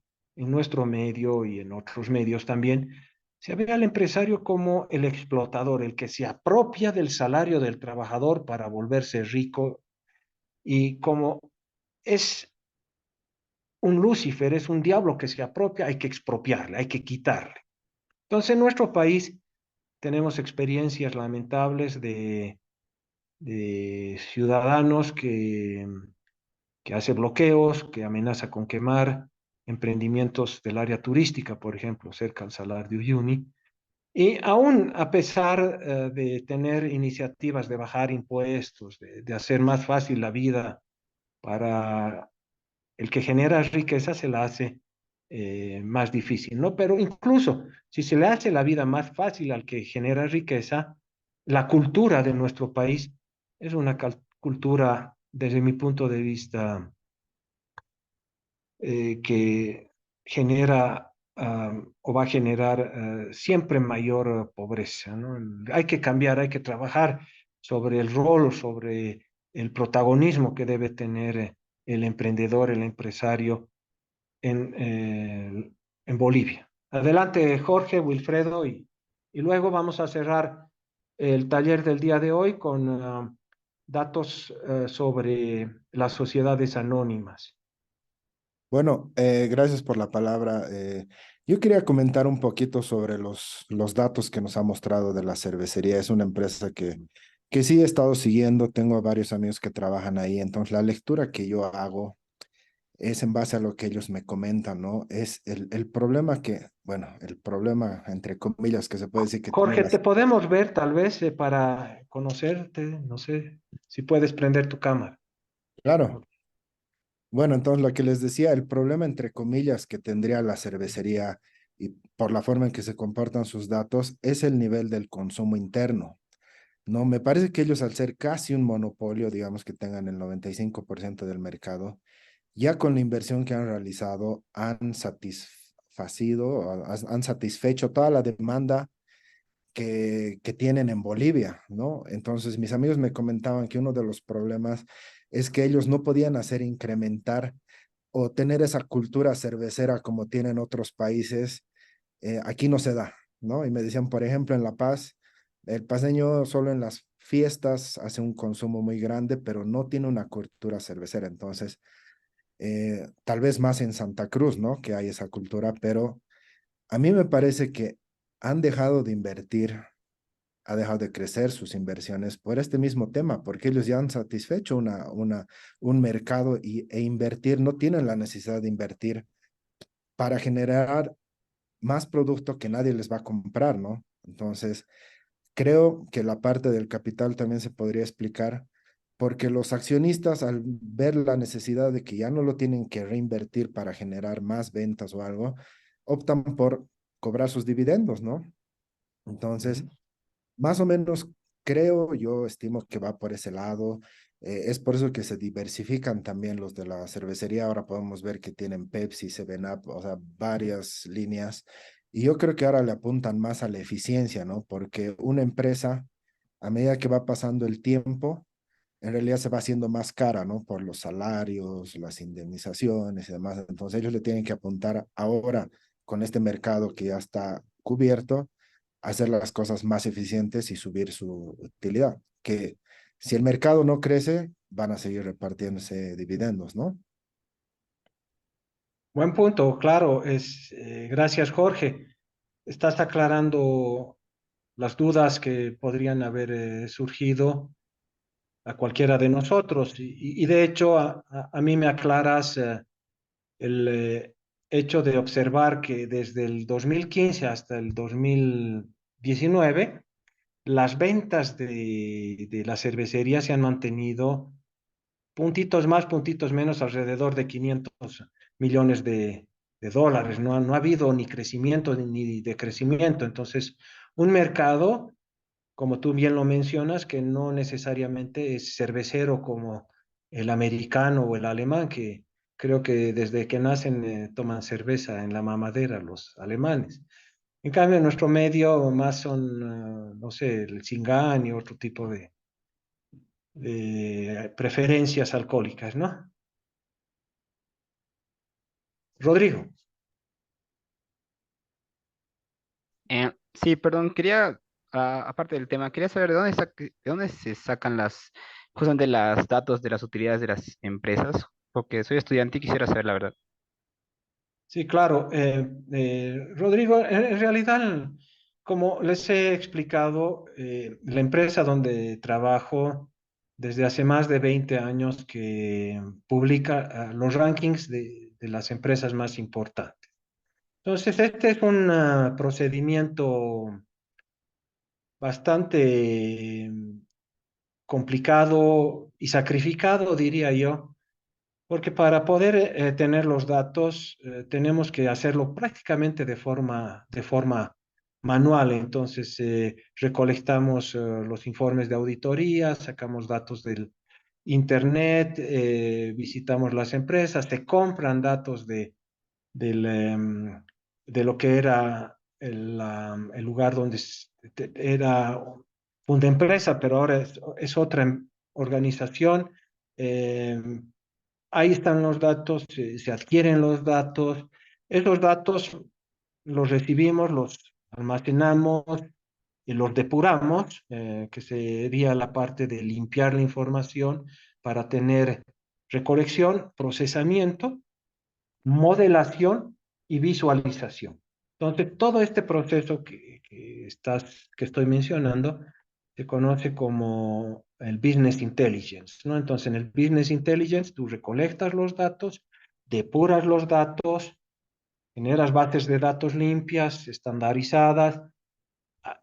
y en otros medios también, se ve al empresario como el explotador, el que se apropia del salario del trabajador para volverse rico, y como es un Lucifer, es un diablo que se apropia, hay que expropiarle, hay que quitarle. Entonces, en nuestro país tenemos experiencias lamentables de ciudadanos que hace bloqueos, que amenaza con quemar emprendimientos del área turística, por ejemplo, cerca al Salar de Uyuni. Y aún a pesar de tener iniciativas de bajar impuestos, de hacer más fácil la vida para el que genera riqueza, se la hace más difícil, ¿no? Pero incluso si se le hace la vida más fácil al que genera riqueza, la cultura de nuestro país es una cultura, desde mi punto de vista, que genera o va a generar siempre mayor pobreza, ¿no? Hay que cambiar, hay que trabajar sobre el rol, sobre el protagonismo que debe tener el emprendedor, el empresario en Bolivia. Adelante, Jorge, Wilfredo, y luego vamos a cerrar el taller del día de hoy con datos sobre las sociedades anónimas. Bueno, gracias por la palabra. Yo quería comentar un poquito sobre los datos que nos ha mostrado de la cervecería. Es una empresa que sí he estado siguiendo, tengo varios amigos que trabajan ahí, entonces la lectura que yo hago es en base a lo que ellos me comentan, ¿no? Es el problema bueno, el problema, entre comillas, que se puede decir que tiene Jorge, te las... podemos ver tal vez para conocerte, no sé si puedes prender tu cámara. Claro. Bueno, entonces lo que les decía, el problema entre comillas que tendría la cervecería y por la forma en que se comportan sus datos es el nivel del consumo interno. No, me parece que ellos al ser casi un monopolio, digamos que tengan el 95% del mercado, ya con la inversión que han realizado, han satisfecho toda la demanda que tienen en Bolivia, ¿no? Entonces, mis amigos me comentaban que uno de los problemas es que ellos no podían hacer incrementar o tener esa cultura cervecera como tienen otros países. Aquí no se da, ¿no? Y me decían, por ejemplo, en La Paz, el paseño solo en las fiestas hace un consumo muy grande, pero no tiene una cultura cervecera. Entonces, tal vez más en Santa Cruz, ¿no? Que hay esa cultura, pero a mí me parece que han dejado de invertir, ha dejado de crecer sus inversiones por este mismo tema, porque ellos ya han satisfecho un mercado e invertir, no tienen la necesidad de invertir para generar más producto que nadie les va a comprar, ¿no? Entonces, creo que la parte del capital también se podría explicar porque los accionistas al ver la necesidad de que ya no lo tienen que reinvertir para generar más ventas o algo, optan por cobrar sus dividendos, ¿no? Entonces, más o menos creo, yo estimo que va por ese lado. Es por eso que se diversifican también los de la cervecería. Ahora podemos ver que tienen Pepsi, 7-Up, o sea, varias líneas. Y yo creo que ahora le apuntan más a la eficiencia, ¿no? Porque una empresa, a medida que va pasando el tiempo, en realidad se va haciendo más cara, ¿no? Por los salarios, las indemnizaciones y demás. Entonces ellos le tienen que apuntar ahora con este mercado que ya está cubierto, a hacer las cosas más eficientes y subir su utilidad. Que si el mercado no crece, van a seguir repartiéndose dividendos, ¿no? Buen punto, claro, gracias Jorge. Estás aclarando las dudas que podrían haber surgido a cualquiera de nosotros y de hecho a mí me aclaras el hecho de observar que desde el 2015 hasta el 2019 las ventas de la cervecería se han mantenido puntitos más, puntitos menos, alrededor de 500 millones de dólares. No ha habido ni crecimiento ni decrecimiento. Entonces, un mercado, como tú bien lo mencionas, que no necesariamente es cervecero como el americano o el alemán, que creo que desde que nacen toman cerveza en la mamadera los alemanes. En cambio, en nuestro medio más son, no sé, el Singán y otro tipo de preferencias alcohólicas, ¿no? Rodrigo. Sí, perdón, quería, aparte del tema, quería saber de dónde se sacan justamente las datos de las utilidades de las empresas, porque soy estudiante y quisiera saber la verdad. Sí, claro. Rodrigo, en realidad, como les he explicado, la empresa donde trabajo desde hace más de 20 años que publica los rankings de las empresas más importantes. Entonces, este es un procedimiento bastante complicado y sacrificado, diría yo, porque para poder tener los datos tenemos que hacerlo prácticamente de forma manual. Entonces, recolectamos los informes de auditoría, sacamos datos del Internet, visitamos las empresas, se compran datos del, de lo que era el lugar donde era una empresa, pero ahora es otra organización. Ahí están los datos, se adquieren los datos. Esos datos los recibimos, los almacenamos y los depuramos, que sería la parte de limpiar la información para tener recolección, procesamiento, modelación y visualización. Entonces, todo este proceso que estoy mencionando se conoce como el Business Intelligence, ¿no? Entonces, en el Business Intelligence tú recolectas los datos, depuras los datos, generas bases de datos limpias, estandarizadas,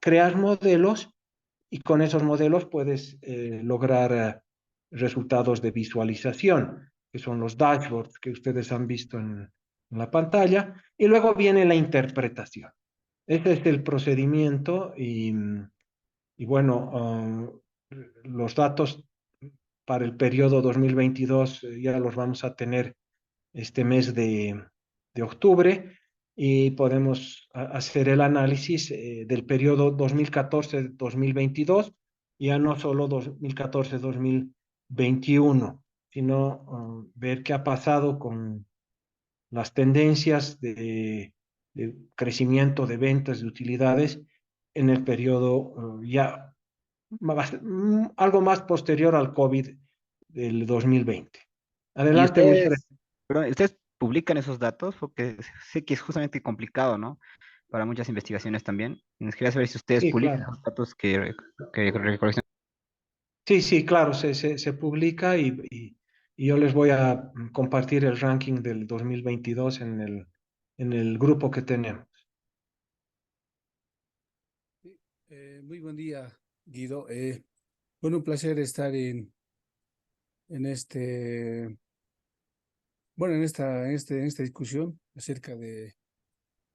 creas modelos y con esos modelos puedes lograr resultados de visualización, que son los dashboards que ustedes han visto en la pantalla, y luego viene la interpretación. Ese es el procedimiento y bueno, los datos para el periodo 2022 ya los vamos a tener este mes de octubre y podemos hacer el análisis del periodo 2014-2022, ya no solo 2014-2021, sino ver qué ha pasado con las tendencias de crecimiento de ventas de utilidades en el periodo ya algo más posterior al COVID del 2020. Y Adelante, Wilfred. ustedes, perdón, ¿ustedes publican esos datos? Porque sé que es justamente complicado, ¿no? Para muchas investigaciones también. Nos quería saber si ustedes Sí, publican claro. los datos que recolectan. Sí, sí, claro, se publica y yo les voy a compartir el ranking del 2022 en el grupo que tenemos. Sí, muy buen día, Guido. Bueno, un placer estar en en esta discusión acerca de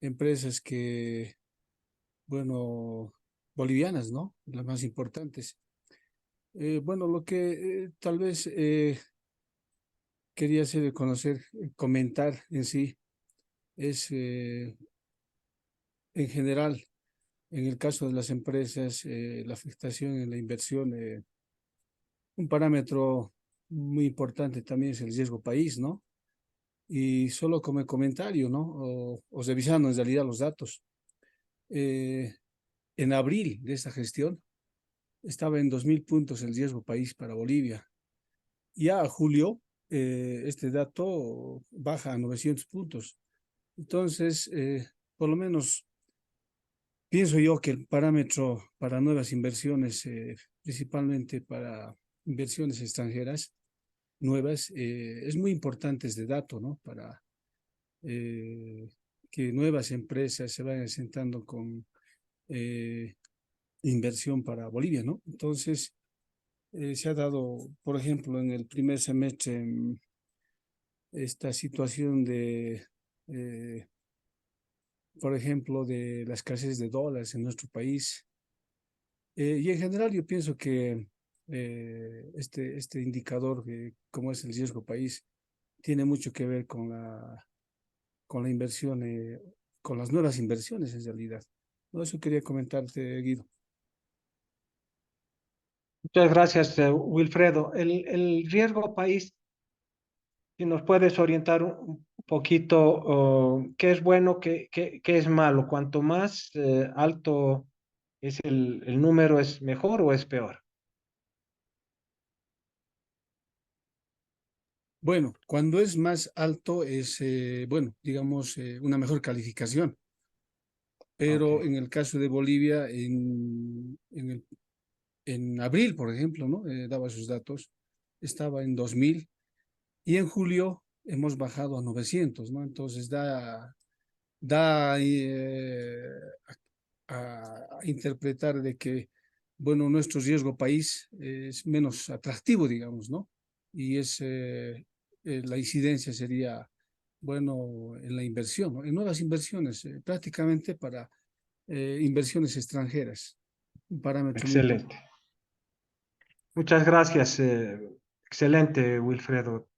empresas que, bueno, bolivianas, ¿no? Las más importantes. Bueno, lo que tal vez quería hacer de conocer, comentar en sí, es en general, en el caso de las empresas, la afectación en la inversión. Un parámetro muy importante también es el riesgo país, ¿no? Y solo como comentario, ¿no? O revisando en realidad los datos. Eh, en abril de esta gestión estaba en 2000 puntos el riesgo país para Bolivia. Ya a julio, este dato baja a 900 puntos. Entonces, por lo menos pienso yo que el parámetro para nuevas inversiones, principalmente para inversiones extranjeras, nuevas, es muy importante este dato, ¿no? Para eh, que nuevas empresas se vayan sentando con eh, inversión para Bolivia, ¿no? Entonces, se ha dado, por ejemplo, en el primer semestre esta situación de, eh, por ejemplo, de la escasez de dólares en nuestro país. Y en general yo pienso que este indicador, como es el riesgo país, tiene mucho que ver con la inversión, con las nuevas inversiones en realidad. No, eso quería comentarte, Guido. Muchas gracias, Wilfredo. El riesgo país, si nos puedes orientar un poquito, qué es bueno, qué es malo. Cuanto más alto es el número, ¿es mejor o es peor? Bueno, cuando es más alto es, bueno, digamos, una mejor calificación. Ok, Pero en el caso de Bolivia, en abril, por ejemplo, ¿no? Daba sus datos, estaba en 2000 y en julio hemos bajado a 900, ¿no? Entonces da a interpretar de que, bueno, nuestro riesgo país es menos atractivo, digamos, ¿no? Y la incidencia sería, bueno, en la inversión, ¿no? En nuevas inversiones, prácticamente para inversiones extranjeras, un parámetro muy importante. excelente. Muchas gracias. Excelente, Wilfredo.